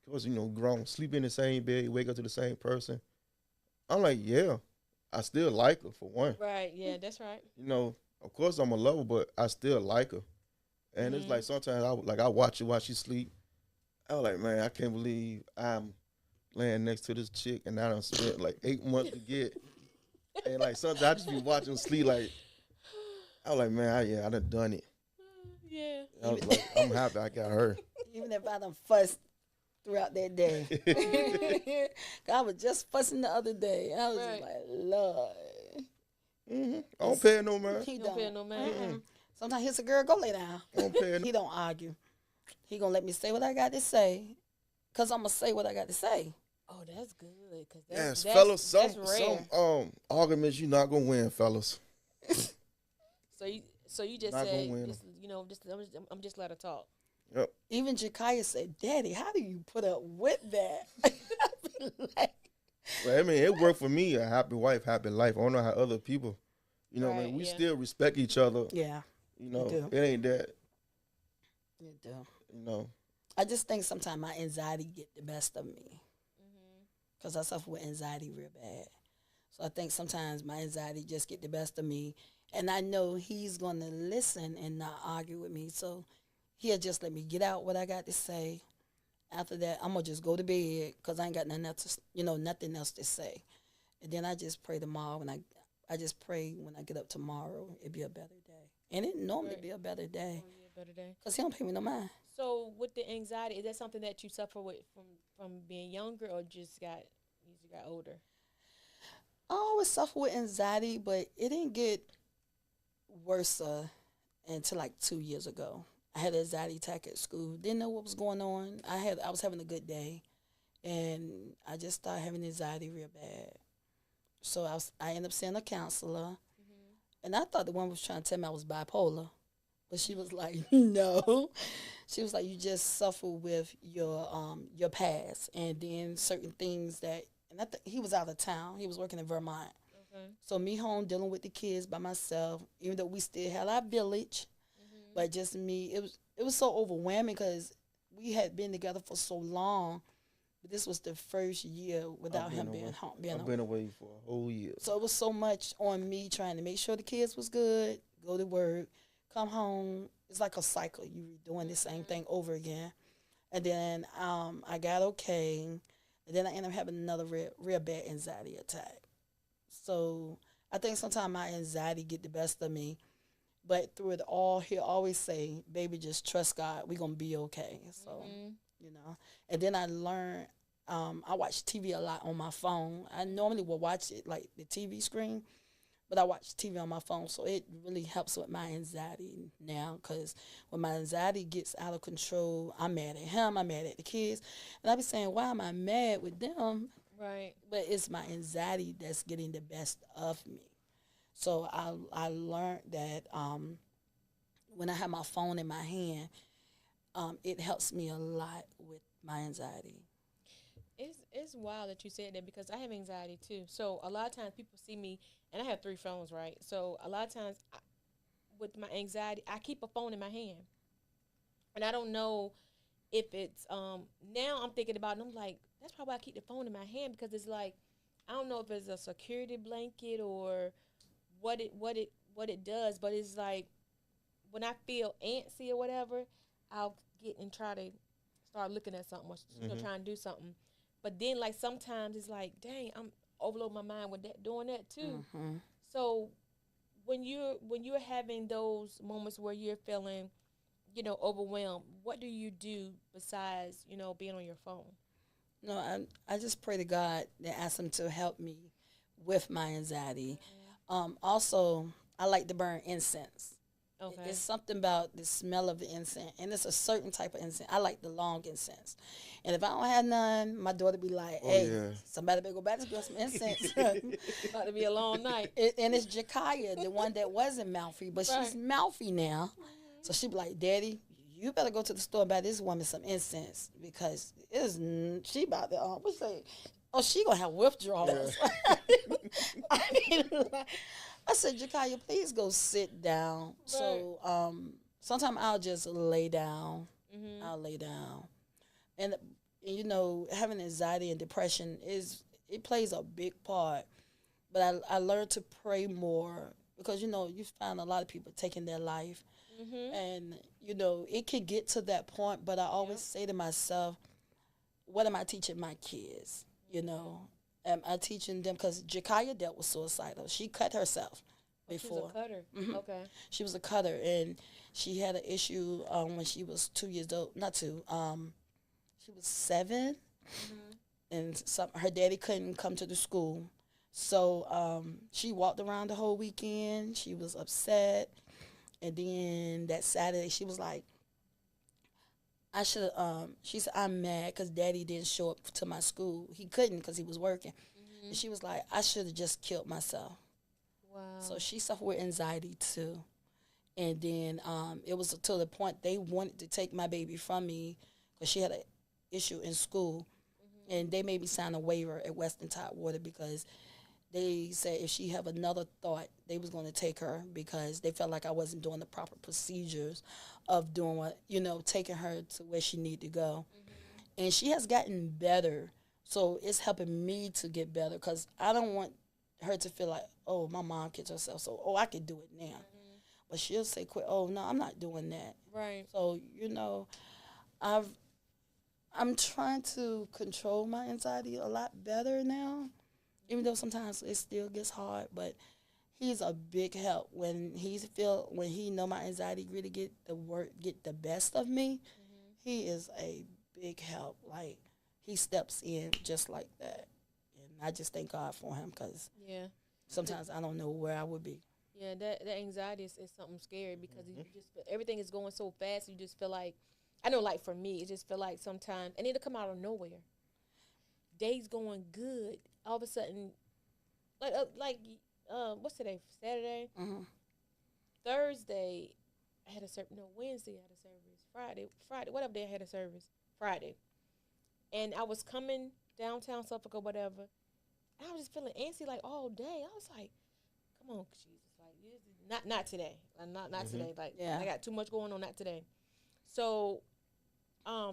of course, grown, sleep in the same bed, wake up to the same person. I'm like, yeah, I still like her, for one. Right, yeah, that's right. Of course I'm a lover, but I still like her. And it's like sometimes I watch her while she sleep. I was like, man, I can't believe I'm laying next to this chick and I done spent like 8 months to get. And like sometimes I just be watching her sleep like, I was like, man, I done it. Yeah. I was like, I'm happy I got her. Even if I done fussed throughout that day. I was just fussing the other day. I was just like, Lord. I don't pay no man. He Don't pay no man. Sometimes he's a girl, go lay down. He don't argue. He gonna let me say what I got to say, cause I'm gonna say what I got to say. Oh, that's good. Cause Yes, that's, fellas, that's rare. some arguments you're not gonna win, fellas. So you just Not said, gonna win. I'm just let her talk. Yep. Even Jakaya said, "Daddy, how do you put up with that?" Like, Well, I mean, it worked for me. A happy wife, happy life. I don't know how other people, Right, we yeah. still respect each other. yeah, do. It ain't that, you do. you I just think sometimes my anxiety get the best of me, cause I suffer with anxiety real bad. So I think sometimes my anxiety just get the best of me, and I know he's gonna listen and not argue with me. So he'll just let me get out what I got to say. After that, I'm gonna just go to bed because I ain't got nothing else nothing else to say. And then I just pray tomorrow, and I just pray when I get up tomorrow, it'll be a better day. And it normally be a better day because he don't pay me no mind. So with the anxiety, is that something that you suffer with from being younger, or just got older? I always suffer with anxiety, but it didn't get worse until like 2 years ago. I had an anxiety attack at school. Didn't know what was going on. I was having a good day, and I just started having anxiety real bad. So I ended up seeing a counselor, and I thought the one was trying to tell me I was bipolar, but she was like, no. She was like, you just suffer with your past, and then certain things that. And he was out of town. He was working in Vermont. Okay. So me home dealing with the kids by myself, even though we still had our village. But just me, it was so overwhelming because we had been together for so long. But this was the first year without him being home. I've been away for a whole year. So it was so much on me trying to make sure the kids was good, go to work, come home. It's like a cycle. You doing the same thing over again. And then I got okay. And then I ended up having another real bad anxiety attack. So I think sometimes my anxiety get the best of me. But through it all, he'll always say, baby, just trust God. We're going to be okay. So, And then I learned, I watch TV a lot on my phone. I normally will watch it like the TV screen, but I watch TV on my phone. So it really helps with my anxiety now because when my anxiety gets out of control, I'm mad at him, I'm mad at the kids. And I be saying, why am I mad with them? Right. But it's my anxiety that's getting the best of me. So I learned that when I have my phone in my hand, it helps me a lot with my anxiety. It's wild that you said that because I have anxiety too. So a lot of times people see me, and I have 3 phones, right? So a lot of times with my anxiety, I keep a phone in my hand, and I don't know if it's now I'm thinking about it, and I'm like, that's probably why I keep the phone in my hand because it's like I don't know if it's a security blanket or what it does, but it's like when I feel antsy or whatever, I'll get and try to start looking at something or trying to do something. But then like sometimes it's like, dang, I'm overload my mind with that doing that too. Mm-hmm. So when you're having those moments where you're feeling, overwhelmed, what do you do besides, being on your phone? No, I just pray to God and ask Him to help me with my anxiety. Also, I like to burn incense. Okay. It's something about the smell of the incense, and it's a certain type of incense. I like the long incense, and if I don't have none, my daughter be like, Oh, "Hey, yeah. somebody better go back to get some incense." About to be a long night. And it's Jakaya, the one that wasn't mouthy, but she's Right. mouthy now. So she be like, "Daddy, you better go to the store and buy this woman some incense because she about to what's that? Oh, she gonna have withdrawals." I mean, like, I said, Jakaya, please go sit down. So sometimes I'll just lay down. I'll lay down, and having anxiety and depression it plays a big part. But I learned to pray more because you find a lot of people taking their life, and it can get to that point. But I always say to myself, what am I teaching my kids? Am I teaching them? Because Jakaya dealt with suicidal. She cut herself before. She was a cutter. Okay. She was a cutter, and she had an issue when she was 2 years old. Not two. She was 7, and her daddy couldn't come to the school, so she walked around the whole weekend. She was upset, and then that Saturday she was like, I should. She said, I'm mad because Daddy didn't show up to my school. He couldn't because he was working. And she was like, I should have just killed myself. Wow. So she suffered with anxiety too. And then it was to the point they wanted to take my baby from me because she had an issue in school. And they made me sign a waiver at Western Tidewater because they said if she have another thought, they was going to take her because they felt like I wasn't doing the proper procedures of doing what, taking her to where she needed to go. And she has gotten better. So it's helping me to get better because I don't want her to feel like, oh, my mom killed herself, so, I can do it now. But she'll say, quick, oh, no, I'm not doing that. Right. So, I'm trying to control my anxiety a lot better now, even though sometimes it still gets hard. But he's a big help when he know my anxiety really get the best of me. He is a big help. Like he steps in just like that, and I just thank God for him because sometimes I don't know where I would be. Yeah, that anxiety is something scary because you just feel, everything is going so fast. You just feel like, I know, like for me, it just feel like sometimes, and it'll come out of nowhere. Days going good, all of a sudden, what's today? Saturday, Thursday, I had a service. No, Wednesday I had a service. Friday, whatever day I had a service. Friday, and I was coming downtown Suffolk or whatever. And I was just feeling antsy like all day. I was like, come on, Jesus. Not today. Not today. Like I got too much going on. Not today. So, I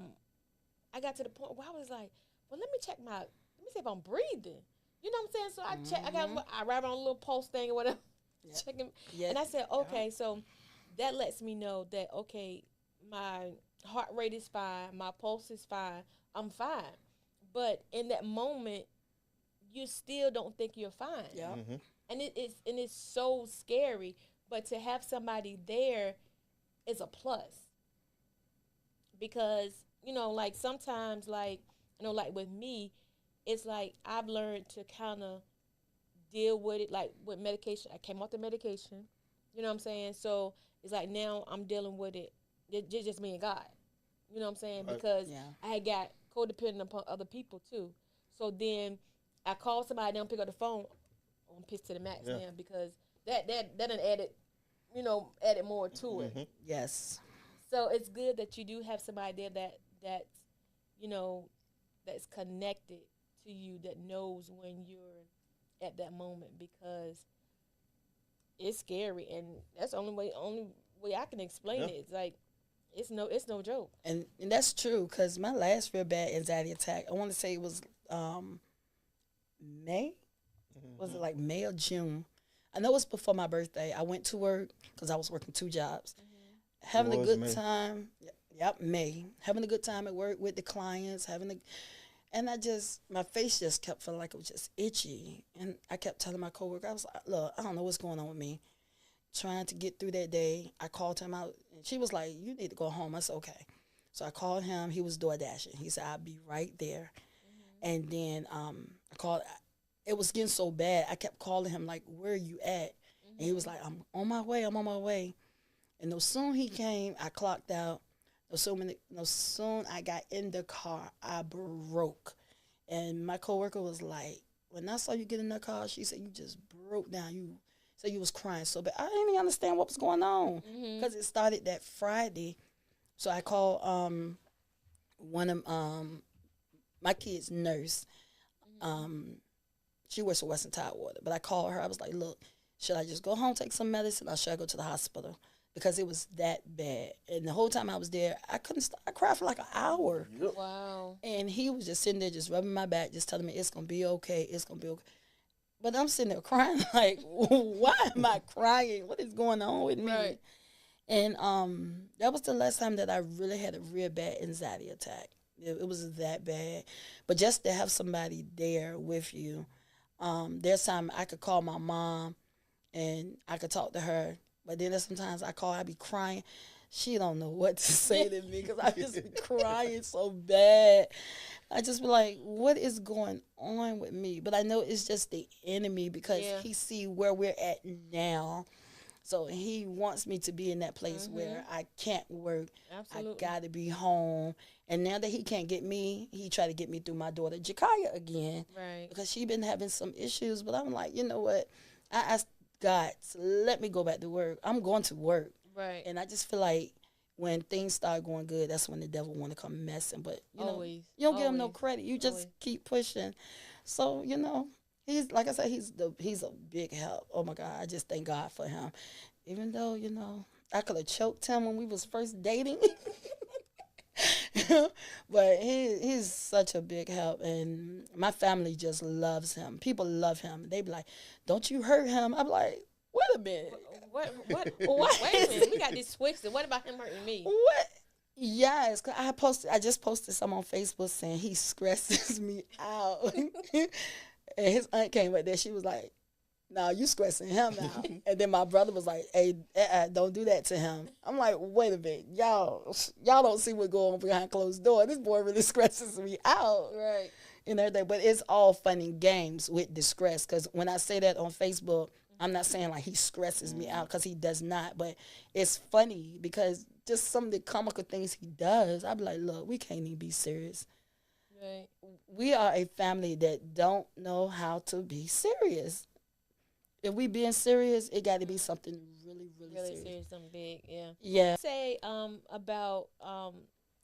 got to the point where I was like, well, let me see if I'm breathing. You know what I'm saying? So I check. I write on a little pulse thing or whatever. Checking. And I said, okay, so that lets me know that okay, my heart rate is fine, my pulse is fine, I'm fine. But in that moment, you still don't think you're fine. Yeah. And it's so scary, but to have somebody there is a plus. Because, like sometimes like with me, it's like I've learned to kind of deal with it like with medication. I came off the medication. You know what I'm saying? So it's like now I'm dealing with it. Just me and God. You know what I'm saying? Because I had got codependent upon other people too. So then I called somebody, they don't pick up the phone. I'm pissed to the max now because that done added more to it. Yes. So it's good that you do have somebody there that's that's connected to you that knows when you're at that moment, because it's scary, and that's the only way I can explain Yeah. it. It's like it's no joke. And that's true, because my last real bad anxiety attack, I want to say it was May. Was it like May or June? I know it was before my birthday. I went to work because I was working two jobs. Having a good May. time. Yep, May. Having a good time at work with the clients. And my face just kept feeling like it was just itchy. And I kept telling my coworker, I was like, look, I don't know what's going on with me. Trying to get through that day. I called him out, and she was like, you need to go home. I said, okay. So I called him. He was door dashing. He said, I'll be right there. And then I called. It was getting so bad. I kept calling him, like, where are you at? And he was like, I'm on my way. I'm on my way. And no soon he came, I clocked out. No soon I got in the car, I broke. And my coworker was like, when I saw you get in the car, she said, you just broke down. You said you was crying so bad. I didn't even understand what was going on, because it started that Friday. So I called one of my kid's nurse. She works for Western Tidewater. But I called her. I was like, look, should I just go home, take some medicine, or should I go to the hospital? Because it was that bad. And the whole time I was there, I couldn't stop. I cried for like an hour. Wow. And he was just sitting there, just rubbing my back, just telling me, it's going to be okay. It's going to be okay. But I'm sitting there crying like, why am I crying? What is going on with me? Right. And that was the last time that I really had a real bad anxiety attack. It was that bad. But just to have somebody there with you, there's time I could call my mom and I could talk to her. But then there's sometimes I call, I be crying. She don't know what to say to me, because I just be crying so bad. I just be like, what is going on with me? But I know it's just the enemy, because he see where we're at now. So he wants me to be in that place where I can't work. Absolutely. I got to be home. And now that he can't get me, he try to get me through my daughter, Jakaya, again. Right. Because she been having some issues. But I'm like, you know what? I asked God, let me go back to work. I'm going to work. Right. And I just feel like when things start going good, that's when the devil want to come messing. But, you know, Always. you don't give him no Always. credit. You just Always. keep pushing. So, you know, he's, like I said, he's a big help. Oh, my God. I just thank God for him. Even though, you know, I could have choked him when we was first dating. But he's such a big help, and my family just loves him. People love him. They be like, don't you hurt him. I'm like, wait a minute. What? What Wait a is minute. We got this twisted. What about him hurting me? What? Yes, 'cause I just posted some on Facebook saying he stresses me out. And his aunt came up there. She was like, no, you stressing him out. And then my brother was like, hey, don't do that to him. I'm like, wait a minute. Y'all don't see what going on behind closed door. This boy really stresses me out. Right. And everything. But it's all fun and games with distress. Because when I say that on Facebook, I'm not saying like he stresses me out, because he does not. But it's funny because just some of the comical things he does, I be like, look, we can't even be serious. Right. We are a family that don't know how to be serious. If we being serious, it got to be something really, really serious. Something big, yeah. Yeah. Say about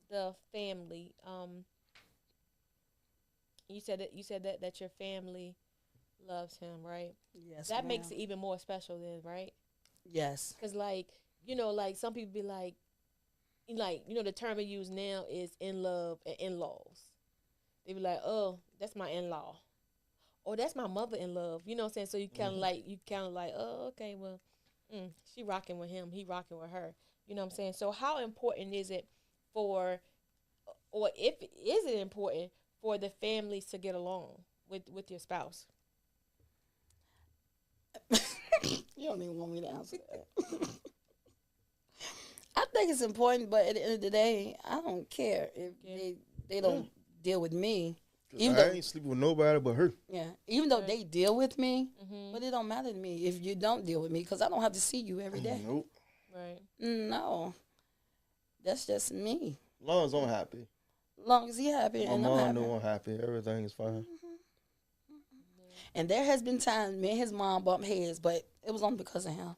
the family. You said that your family loves him, right? Yes. That ma'am. makes it even more special, then, right? Yes. Because, like, you know, like some people be like, you know, the term we use now is in love and in-laws. They be like, oh, that's my in-law. Or that's my mother-in-law. You know what I'm saying? So you kind of like, oh, okay, well, she rocking with him. He rocking with her. You know what I'm saying? So how important is it or is it important for the families to get along with your spouse? You don't even want me to answer that. I think it's important, but at the end of the day, I don't care if they don't deal with me. I ain't sleeping with nobody but her. Yeah, even though they deal with me, but it don't matter to me if you don't deal with me, because I don't have to see you every day. Nope. Right. No, that's just me. As long as I'm happy. As long as he happy My and I'm mom happy. know I'm happy. Everything is fine. And there has been times me and his mom bumped heads, but it was only because of him.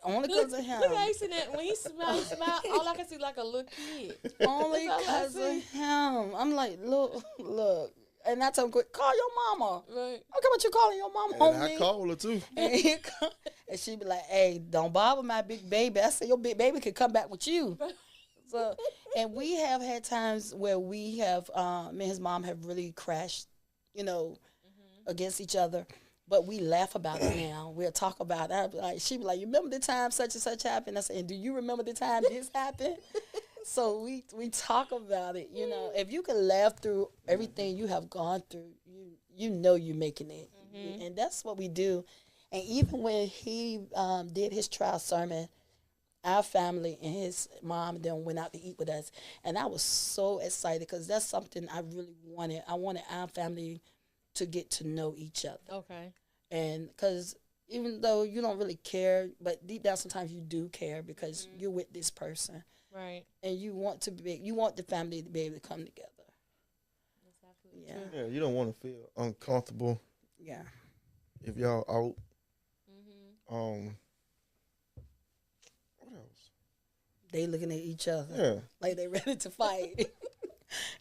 Only because of him. Look at Ace in that. When he smiled, all I can see like a little kid. Only because of him. I'm like, look. And I tell him, quick, call your mama. Right. How come you calling your mama on And I me? call her too. And she be like, hey, don't bother my big baby. I said, your big baby could come back with you. So, and we have had times where we have, me and his mom have really crashed, against each other. But we laugh about it now. We'll talk about it. She be like, you remember the time such and such happened? I said, and do you remember the time this happened? So we talk about it. If you can laugh through everything you have gone through, you know you're making it. And that's what we do. And even when he did his trial sermon, our family and his mom then went out to eat with us. And I was so excited because that's something I really wanted. I wanted our family to get to know each other. Okay. And because even though you don't really care, but deep down sometimes you do care because you're with this person. Right. And you want the family to be able to come together. That's absolutely true. Yeah, you don't want to feel uncomfortable. Yeah. If y'all out. What else? They looking at each other. Yeah. Like they ready to fight.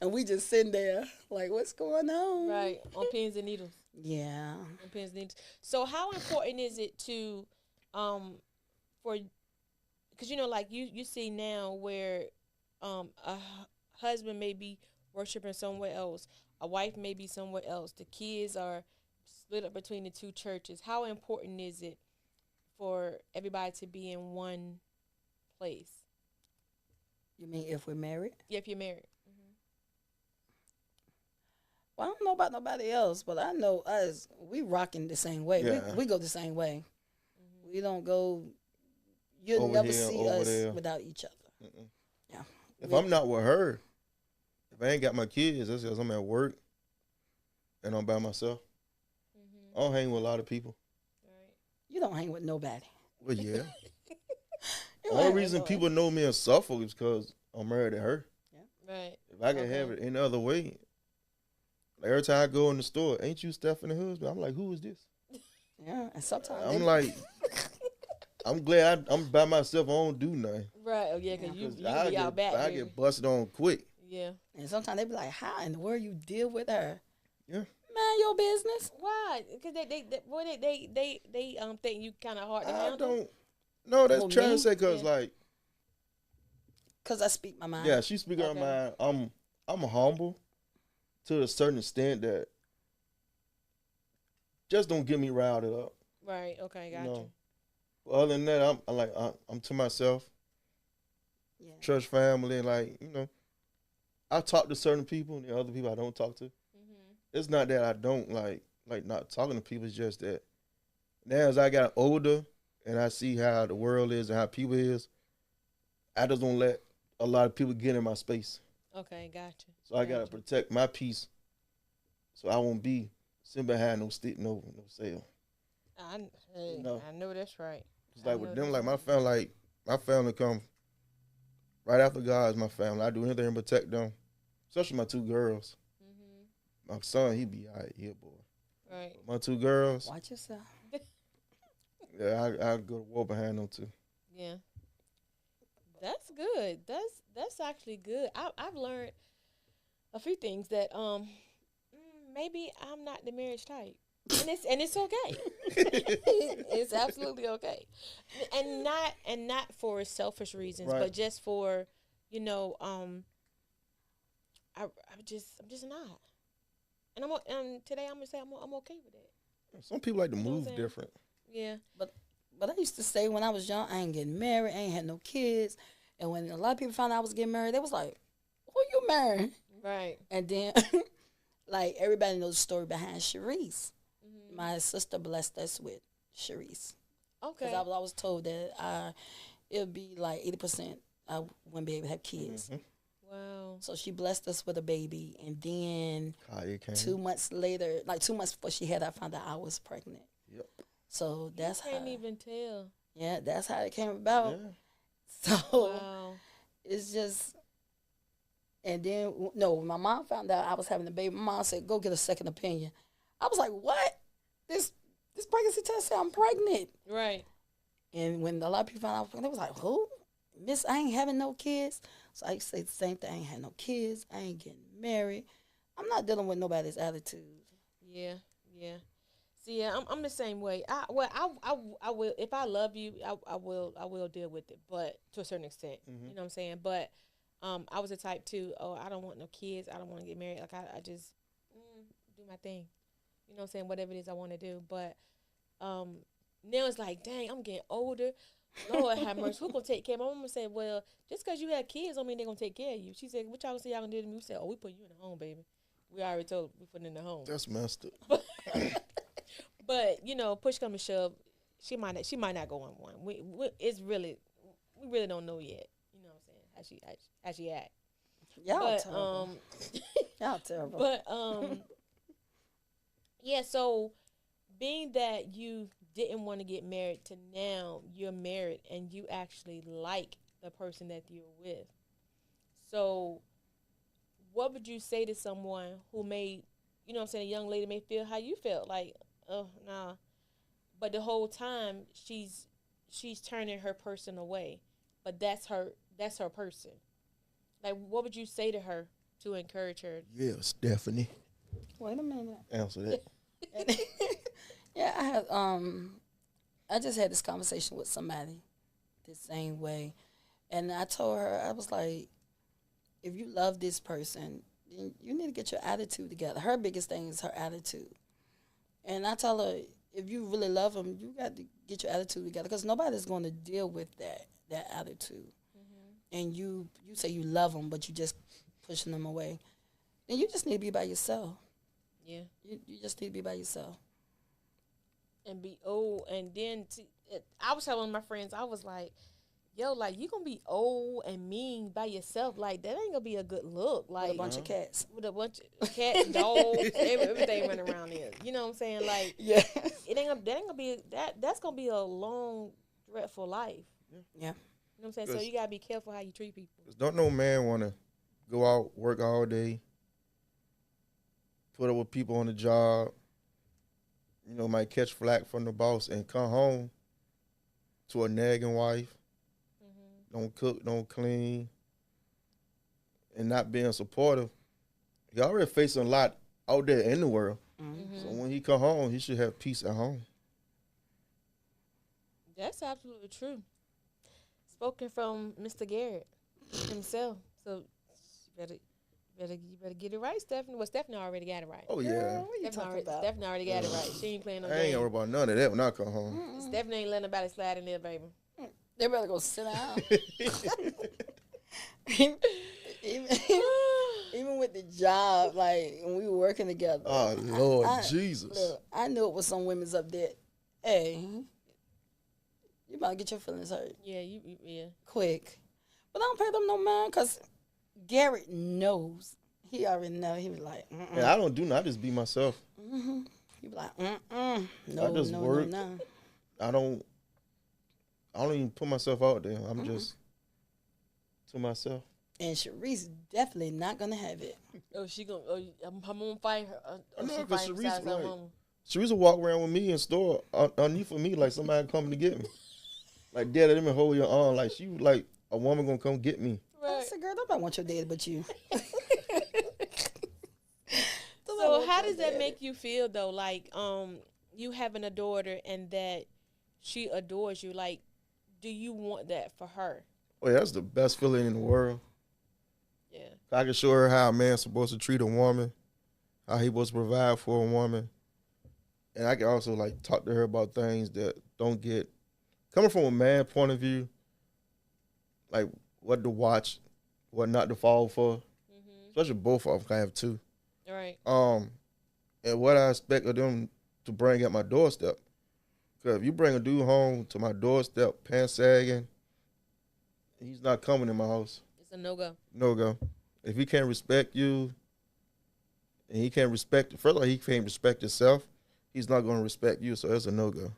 And we just sitting there like, what's going on? Right. On pins and needles. Yeah. On pins and needles. So how important is it to, because like you see now where a husband may be worshiping somewhere else, a wife may be somewhere else, the kids are split up between the two churches. How important is it for everybody to be in one place? You mean if we're married? Yeah, if you're married. Well, I don't know about nobody else, but I know us, we rocking the same way. Yeah. We go the same way. We don't go, you'll Over never here, see over us there. without each other. Yeah. If I'm not with her, if I ain't got my kids, that's because I'm at work and I'm by myself. I don't hang with a lot of people. You don't hang with nobody. Well, yeah. You The don't only hang with reason nobody. people know me in Suffolk is because I'm married to her. Right. If I can have it any other way, like every time I go in the store, ain't you Stephanie husband? I'm like, who is this? Yeah, and sometimes I'm like, I'm glad I'm by myself. I don't do nothing. Right. Oh yeah, because you I be out back. I baby. get busted on quick. Yeah. and sometimes they be like, how in the world you deal with her? Yeah. Mind your business. Why? Because they think you kind of hard to I handle. don't. No, that's Who, trying me? to say because Yeah. like, Because I speak my mind. yeah, she speak her Okay. mind. I'm humble to a certain extent that just don't get me riled up. Right. Okay. Gotcha. You know? But other than that, I'm to myself, Yeah. church family, like I talk to certain people and the other people I don't talk to. It's not that I don't like not talking to people. It's just that now as I got older and I see how the world is and how people is, I just don't let a lot of people get in my space. Okay. Gotcha. So I gotta protect my peace, so I won't be sitting behind no stick, no sale. I know that's right. It's like with them, like my family come right after God is my family. I do anything to protect them, especially my two girls. My son, he be all right, he a boy. Right. My two girls, Watch yourself. yeah, I go to war behind them too. Yeah. That's good. That's actually good. I've learned a few things that maybe I'm not the marriage type. And it's okay. It's absolutely okay. And not for selfish reasons, Right. but just for, I'm just not. And today I'm gonna say I'm okay with that. Some people like to You know what I'm move saying? different. Yeah. But I used to say when I was young, I ain't getting married, I ain't had no kids. And when a lot of people found out I was getting married, they was like, who you marrying? Right. And then, like, everybody knows the story behind Sharice. My sister blessed us with Sharice. Okay. Because I was told that it would be like 80% I wouldn't be able to have kids. Wow. So she blessed us with a baby. And then Kaya came. 2 months later, like 2 months before she had, I found out I was pregnant. Yep. So that's Can't how. even tell. Yeah, that's how it came about. Yeah. So Wow. it's just, and then, no, when my mom found out I was having a baby, my mom said, go get a second opinion. I was like, what? This pregnancy test said I'm pregnant. Right. And when a lot of people found out, they was like, who? Miss, I ain't having no kids. So I say the same thing. I ain't had no kids. I ain't getting married. I'm not dealing with nobody's attitude. Yeah, yeah. See, yeah, I'm the same way. I will if I love you, I will deal with it, but to a certain extent, Mm-hmm. you know what I'm saying. But I was the type too. Oh, I don't want no kids. I don't want to get married. Like I just do my thing. You know what I'm saying. Whatever it is I want to do. But now it's like, dang, I'm getting older. Lord have mercy. Who gonna take care? My mama said, well, just because you have kids don't mean they're gonna take care of you. She said, what y'all gonna say y'all gonna do to me? We said, oh, we put you in the home, baby. We already told we put in the home. That's messed up. But you know, push come to shove, she might not go on one. We really don't know yet. You know what I'm saying? How she act. Y'all But terrible. Y'all terrible. but yeah. So being that you didn't want to get married to now you're married and you actually like the person that you're with. So what would you say to someone who may, you know what I'm saying, a young lady may feel how you felt, like, oh, nah. But the whole time she's turning her person away. But that's her person. Like, what would you say to her to encourage her? Yeah, Stephanie. Wait a minute. Answer that. Yeah, I just had this conversation with somebody the same way. And I told her, I was like, if you love this person, then you need to get your attitude together. Her biggest thing is her attitude. And I tell her, if you really love them, you got to get your attitude together because nobody's going to deal with that attitude. Mm-hmm. And you say you love them, but you just pushing them away. Then you just need to be by yourself. Yeah. You just need to be by yourself. And be old. And then I was telling one of my friends, I was like, yo, like, you gonna be old and mean by yourself. Like, that ain't gonna be a good look. Like, With a bunch of cats. With a bunch of cats, dogs, everything running around there. You know what I'm saying? Like, yeah. That ain't gonna be, that's gonna be a long, dreadful life. Yeah. You know what I'm saying? So you gotta be careful how you treat people. Don't no man want to go out, work all day, put up with people on the job, you know, might catch flack from the boss and come home to a nagging wife, don't cook, don't clean, and not being supportive. He already facing a lot out there in the world. Mm-hmm. So when he come home, he should have peace at home. That's absolutely true. Spoken from Mr. Garrett himself. So you better get it right, Stephanie. Well, Stephanie already got it right. Oh, yeah. Girl, what you talking about? Stephanie already got it right. She ain't playing no game. I ain't worried about none of that when I come home. Mm-mm. Stephanie ain't letting nobody slide in there, baby. They better go sit down. Even with the job, like, when we were working together. Oh, Lord Jesus. Look, I knew it was some women's up there. Hey, you about to get your feelings hurt. Yeah, yeah. Quick. But I don't pay them no mind because Garrett knows. He already know. He was like, Yeah, I don't do nothing. I just be myself. Mm-hmm. He be like, no, I just work. no. I don't even put myself out there. I'm just to myself. And Sharice definitely not gonna have it. Oh, she gonna. Oh, I'm gonna fight her. I know, she because fighting Sharice, besides her like, mama. Sharice will walk around with me in store underneath of me like somebody coming to get me. Like, Dad, let me hold your arm. Like, she like a woman gonna come get me. Right. I said, girl, nobody want your daddy but you. So how does that make you feel though? Like, you having a daughter and that she adores you. Like, do you want that for her? Oh, yeah, that's the best feeling in the world. Yeah. I can show her how a man's supposed to treat a woman, how he supposed to provide for a woman. And I can also, like, talk to her about things that don't get, coming from a man point of view, like what to watch, what not to fall for. Mm-hmm. Especially both of them, I have two. All right. And what I expect of them to bring at my doorstep. Because if you bring a dude home to my doorstep, pants sagging, he's not coming in my house. It's a no-go. No-go. If he can't respect you, and he can't respect, first of all, he can't respect himself, he's not going to respect you, so it's a no-go.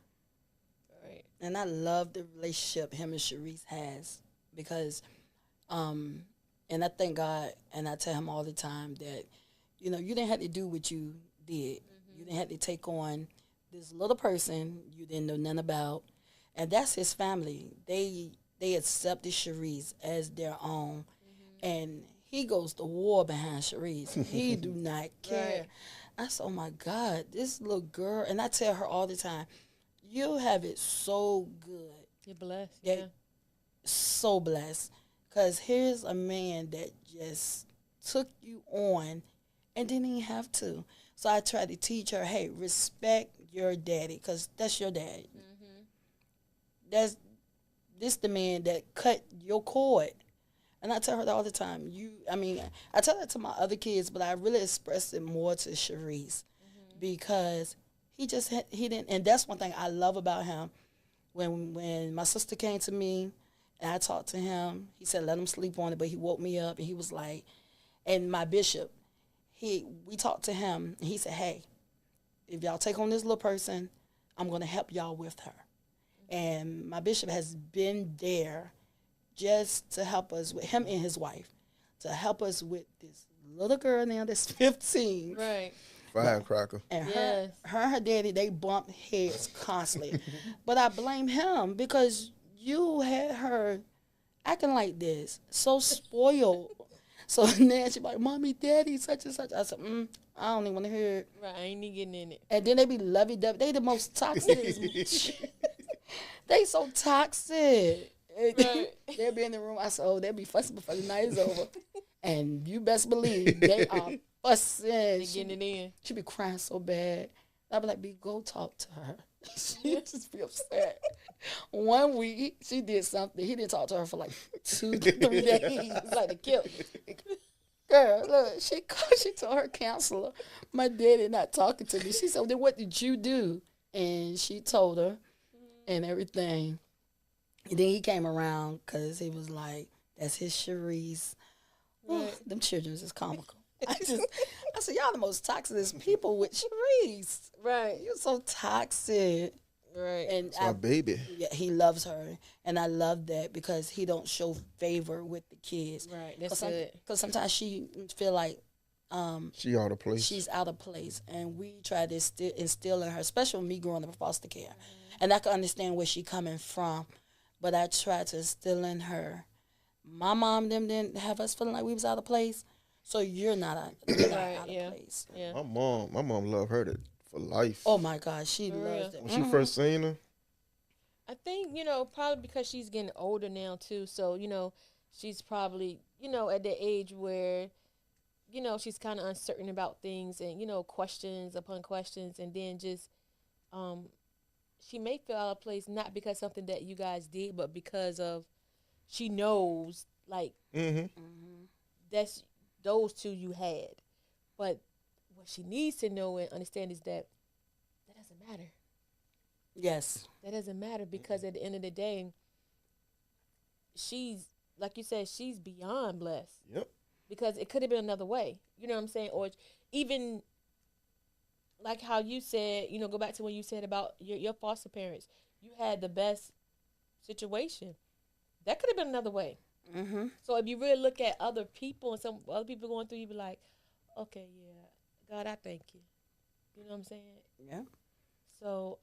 Right. And I love the relationship him and Sharice has because, and I thank God, and I tell him all the time that, you know, you didn't have to do what you did. Mm-hmm. You didn't have to take on this little person you didn't know nothing about, and that's his family. They accepted Sharice as their own, and he goes to war behind Sharice. He do not care. Right. I said, oh my God, this little girl, and I tell her all the time, you have it so good, You're blessed. Yeah. Yeah. so blessed, because here's a man that just took you on and didn't even have to. So I try to teach her, hey, respect your daddy, because that's your daddy. That's this the man that cut your cord. And I tell her that all the time. I tell that to my other kids, but I really express it more to Sharice because he didn't. And that's one thing I love about him. When my sister came to me and I talked to him, he said let him sleep on it, but he woke me up and he was like, and my bishop, we talked to him and he said, hey, if y'all take on this little person, I'm gonna help y'all with her. And my bishop has been there just to help us with him and his wife, to help us with this little girl now that's 15. Right. Firecracker. And Yes. her and her daddy, they bump heads constantly. But I blame him because you had her acting like this, so spoiled. So now she like, mommy, daddy, such and such. I said, I don't even want to hear it. Right. I ain't even getting in it. And then they be lovey-dovey. They the most toxic. They so toxic. Right. They'll be in the room. I said, oh, they'll be fussing before the night is over. And you best believe they are fussing. They getting it in. She be crying so bad. I'd be like, B, go talk to her. She just be upset. One week, she did something. He didn't talk to her for like 2 to 3 days. It's like the kill. Girl, look, she told her counselor, my daddy not talking to me. She said, then what did you do? And she told her and everything. And then he came around because he was like, that's his Sharice. Right. Them children is comical. I said, y'all the most toxic people with Sharice. Right. You're so toxic. Right. And It's my baby. yeah, he loves her. And I love that because he don't show favor with the kids. Right. That's good. Because sometimes she feel like She out of place. she's out of place. And we try to instill in her, especially with me growing up in foster care. And I can understand where she coming from. But I try to instill in her. My mom them didn't have us feeling like we was out of place. So you're not out Right, of yeah. place. Yeah. My mom loved her for life. Oh my God, she For loves real. it. When she first seen her, I think, probably because she's getting older now too. So, she's probably, at the age where, she's kind of uncertain about things and, questions upon questions. And then just, she may feel out of place, not because something that you guys did, but because of she knows, like, that's those two you had. But what she needs to know and understand is that doesn't matter. Yes. That doesn't matter because at the end of the day, she's, like you said, she's beyond blessed. Yep. Because it could have been another way. You know what I'm saying? Or even like how you said, go back to when you said about your foster parents. You had the best situation. That could have been another way. Mm-hmm. So if you really look at other people and some other people going through, you be like, okay, yeah, God, I thank you. You know what I'm saying? Yeah. So,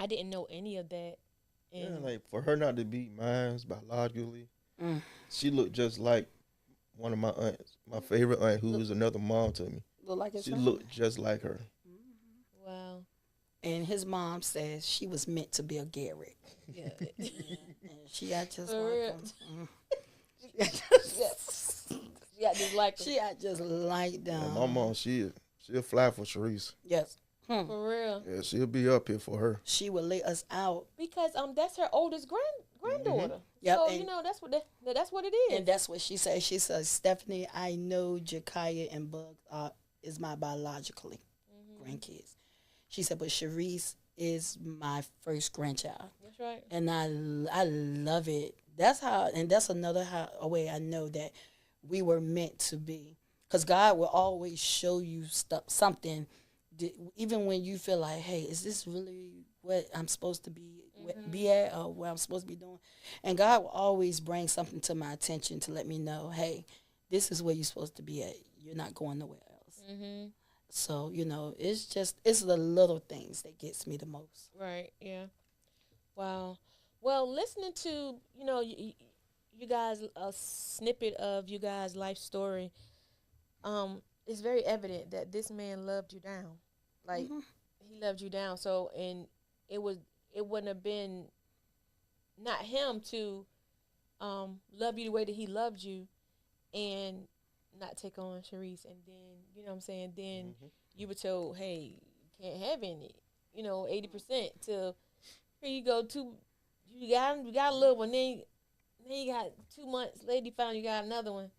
I didn't know any of that. Yeah, And like for her not to be mine biologically, Mm. she looked just like one of my aunts, my favorite aunt, who is another mom to me. Look like his She friend. looked just like her. wow. And his mom says she was meant to be a Garrett. Yeah. And she got just For like real. him. Yes. Yeah, just like her. She got just like them. And my mom, she'll fly for Sharice. Yes. For real. Yeah, she'll be up here for her. She would lay us out. Because that's her oldest granddaughter. Yep, So and- that's what it is. And that's what she said. She said, Stephanie, I know Jakaya and Bug is my biologically grandkids. She said, but Sharice is my first grandchild. That's right. And I love it. That's how, and that's another a way I know that we were meant to be. Because God will always show you something, even when you feel like, hey, is this really what I'm supposed to be at or what I'm supposed to be doing? And God will always bring something to my attention to let me know, hey, this is where you're supposed to be at. You're not going nowhere else. Mm-hmm. So, it's the little things that gets me the most. Right. Yeah. Wow. Well, listening to you guys a snippet of you guys' life story, it's very evident that this man loved you down. Like Hmm. he loved you down. So and it was it wouldn't have been not him to love you the way that he loved you and not take on Sharice, and then you know what I'm saying. Then Mhm. you were told, hey, you can't have any. 80% to here you go. You got a little one. Then you got 2 months later. You found you got another one,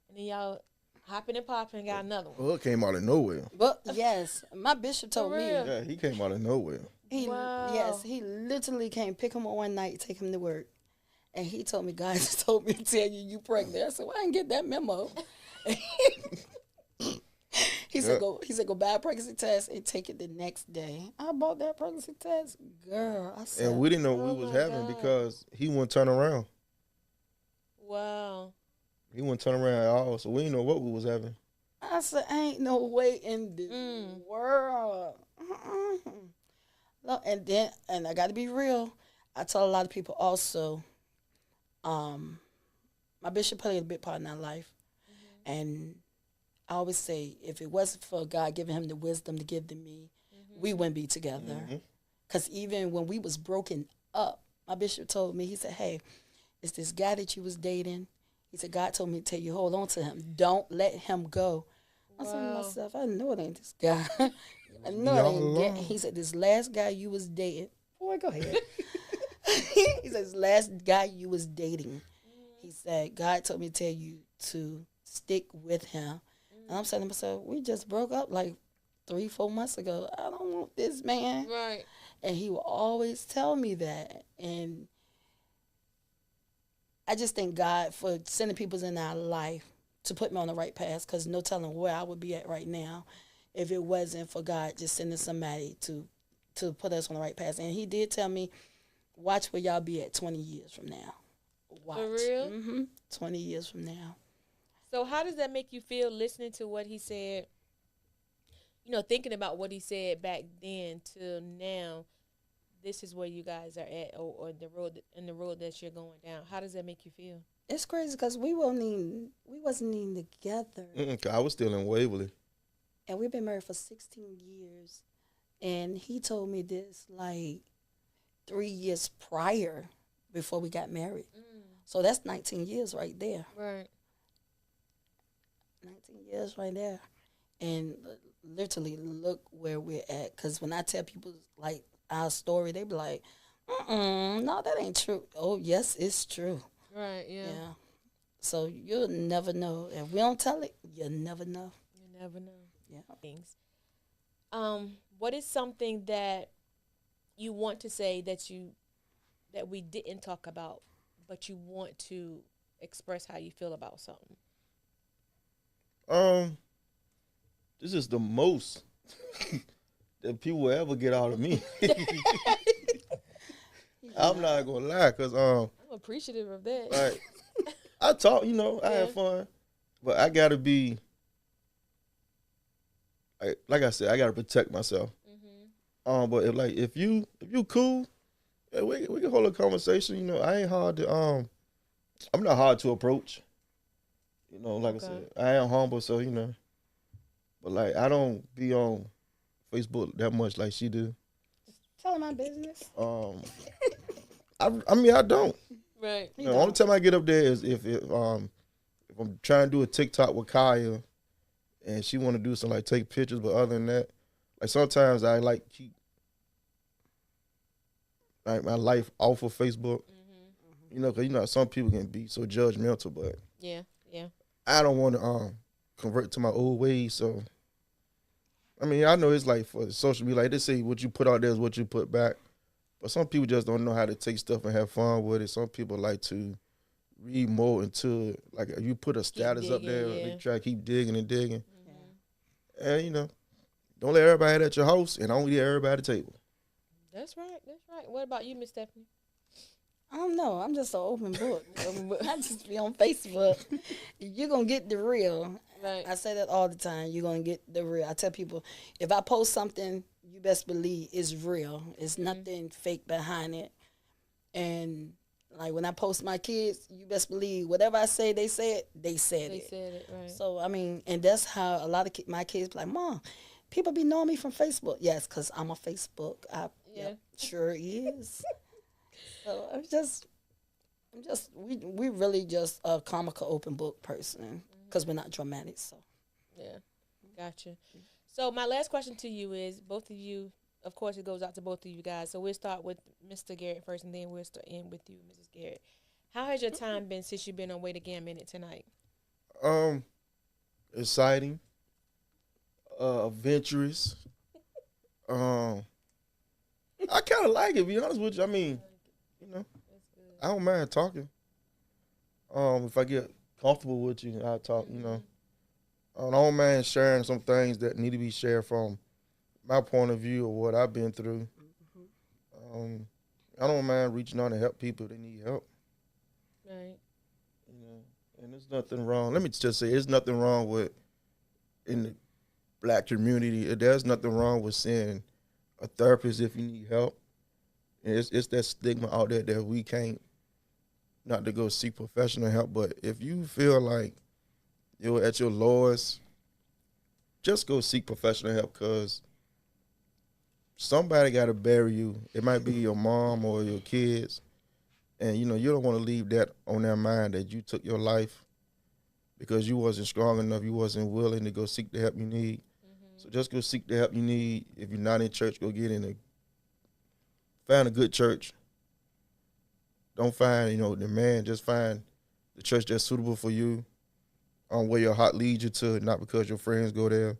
and then y'all hopping and popping got another one. Well, it came out of nowhere. But yes, my bishop For told me real. Yeah, he came out of nowhere. Wow. he literally came pick him up one night, take him to work, and he told me, God just told me to tell you pregnant. I said, well, I didn't get that memo. He said, Yeah. go buy a pregnancy test and take it the next day. I bought that pregnancy test, girl. I said, And we didn't know Oh we was my having God. because he wouldn't turn around. Wow. He wouldn't turn around at all, so we didn't know what we was having. I said, ain't no way in this Mm. world. Mm-mm. No, and I got to be real. I tell a lot of people also, my bishop played a big part in our life. And I always say, if it wasn't for God giving him the wisdom to give to me, we wouldn't be together. Mhm. Because even when we was broken up, my bishop told me, he said, hey, it's this guy that you was dating. He said, God told me to tell you, hold on to him. Don't let him go. I said to Wow. myself, I know it ain't this guy. I know be it all ain't alone. He said, this last guy you was dating. Boy, go ahead. He said, this last guy you was dating. He said, God told me to tell you to stick with him. And I'm saying to myself, we just broke up like 3-4 months ago. I don't want this man. Right. And he will always tell me that. And I just thank God for sending people in our life to put me on the right path, because no telling where I would be at right now if it wasn't for God just sending somebody to put us on the right path. And he did tell me, watch where y'all be at 20 years from now. Watch. real? 20 years from now. So how does that make you feel listening to what he said? Thinking about what he said back then to now, this is where you guys are at, or the road that you're going down. How does that make you feel? It's crazy because we wasn't even together. 'Cause I was still in Waverly. And we've been married for 16 years. And he told me this like 3 years prior, before we got married. So that's 19 years right there. Right. 19 years right there. And literally look where we're at. Because when I tell people like our story, they be like, no, that ain't true. Oh, yes, it's true. Right. Yeah. Yeah. So you'll never know. If we don't tell it, you'll never know. You never know Yeah. things. What is something that you want to say that we didn't talk about, but you want to express how you feel about something? This is the most that people will ever get out of me. I'm not gonna lie, cause I'm appreciative of that. like I talk, I have Yeah. fun, but I gotta be like I said, I gotta protect myself. But if you cool, yeah, we can hold a conversation. I ain't hard to I'm not hard to approach. Like I Okay. said, I am humble, so but like I don't be on Facebook that much like she do. Tell my business. I mean I don't. Right. You The only don't. time I get up there is if I'm trying to do a TikTok with Kaya, and she want to do some like take pictures, but other than that, like sometimes I like keep like my life off of Facebook. Because some people can be so judgmental, but Yeah. Yeah. I don't want to convert to my old ways. So I mean, I know it's like for social media, like they say what you put out there is what you put back. But some people just don't know how to take stuff and have fun with it. Some people like to read more into it. Like if you put a status up digging, there, yeah. they try to keep digging and digging. Yeah. And don't let everybody at your house, and don't let everybody at the table. That's right. That's right. What about you, Miss Stephanie? I don't know. I'm just an open book. I just be on Facebook. You're going to get the real. Right. I say that all the time. You're going to get the real. I tell people, if I post something, you best believe it's real. It's nothing fake behind it. And like when I post my kids, you best believe whatever I say, they said it. They said it, right. So I mean, and that's how a lot of my kids be like, Mom, people be knowing me from Facebook. Yes, because I'm on Facebook. Yep, sure is. So we really just a comical open book person because we're not dramatic. So yeah, gotcha. So my last question to you is, both of you, of course, it goes out to both of you guys. So we'll start with Mr. Garrett first, and then we'll end with you, Mrs. Garrett. How has your time been since you've been on Wait Again Minute tonight? Exciting, adventurous. I kind of like it, to be honest with you. I mean, you know, I don't mind talking. If I get comfortable with you, I'll talk, you know. I don't mind sharing some things that need to be shared from my point of view of what I've been through. I don't mind reaching out and help people if they need help. Right. You know, and there's nothing wrong. Let me just say, there's nothing wrong with, in the black community, there's nothing wrong with seeing a therapist if you need help. And it's that stigma out there that we can't, not to go seek professional help, but if you feel like you're at your lowest, just go seek professional help, because somebody got to bury you. It might be your mom or your kids. And, you know, you don't want to leave that on their mind that you took your life because you wasn't strong enough, you wasn't willing to go seek the help you need. So just go seek the help you need. If you're not in church, go get in find a good church. Don't find, you know, the man. Just find the church that's suitable for you, where your heart leads you to, not because your friends go there.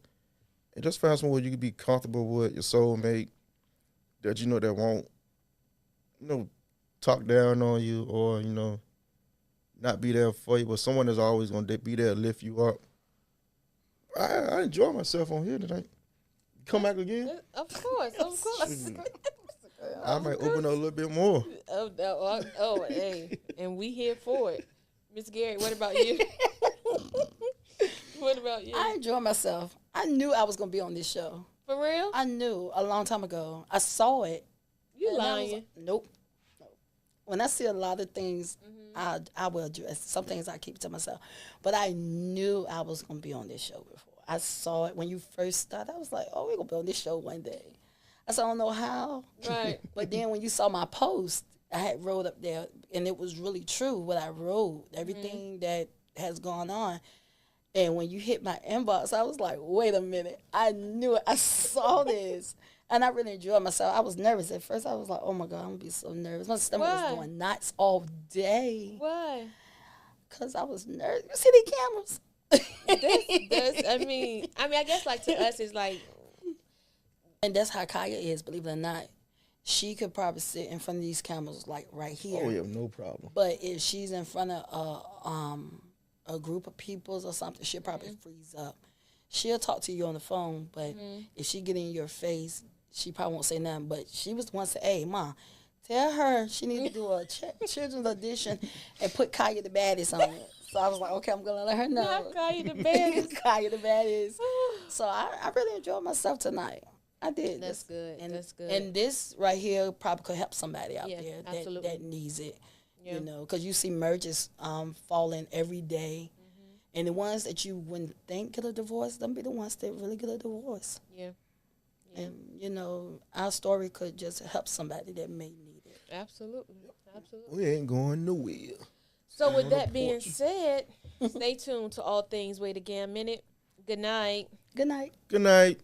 And just find somewhere you can be comfortable with, your soulmate, that you know that won't, you know, talk down on you or, you know, not be there for you, but someone that's always going to be there to lift you up. I enjoy myself on here tonight. Come back again? Of course, of course. I might open up a little bit more. Hey, and we here for it. Miss Garrett, what about you? What about you? I enjoy myself. I knew I was going to be on this show. For real? I knew a long time ago. I saw it. You lying. Nope. When I see a lot of things, I will address. Some things I keep to myself. But I knew I was going to be on this show before. I saw it when you first started. I was like, oh, we're going to be on this show one day. I said, I don't know how. Right. But then when you saw my post, I had wrote up there, and it was really true what I wrote, everything that has gone on. And when you hit my inbox, I was like, wait a minute. I knew it. I saw this. And I really enjoyed myself. I was nervous at first. I was like, oh, my God, I'm going to be so nervous. My stomach was going nuts all day. Why? Because I was nervous. You see these cameras? I guess, like, to us, it's like. And that's how Kaya is, believe it or not. She could probably sit in front of these cameras, like, right here. Oh, yeah, no problem. But if she's in front of a group of peoples or something, she'll probably freeze up. She'll talk to you on the phone, but if she get in your face, she probably won't say nothing. But she was once say, hey, Ma, tell her she needs to do a children's audition and put Kaya the baddest on it. So I was like, okay, I'm going to let her know. Not Kaya the baddest. Kaya the baddest. So I really enjoyed myself tonight. I did. That's good. That's good. And this right here probably could help somebody out there that needs it. Yeah. You know, because you see merges falling every day. And the ones that you wouldn't think get a divorce, them be the ones that really get a divorce. Yeah. And, you know, our story could just help somebody that may need it. Absolutely. We ain't going nowhere. So with that being said, stay tuned to All Things Wait Again Minute. Good night. Good night. Good night.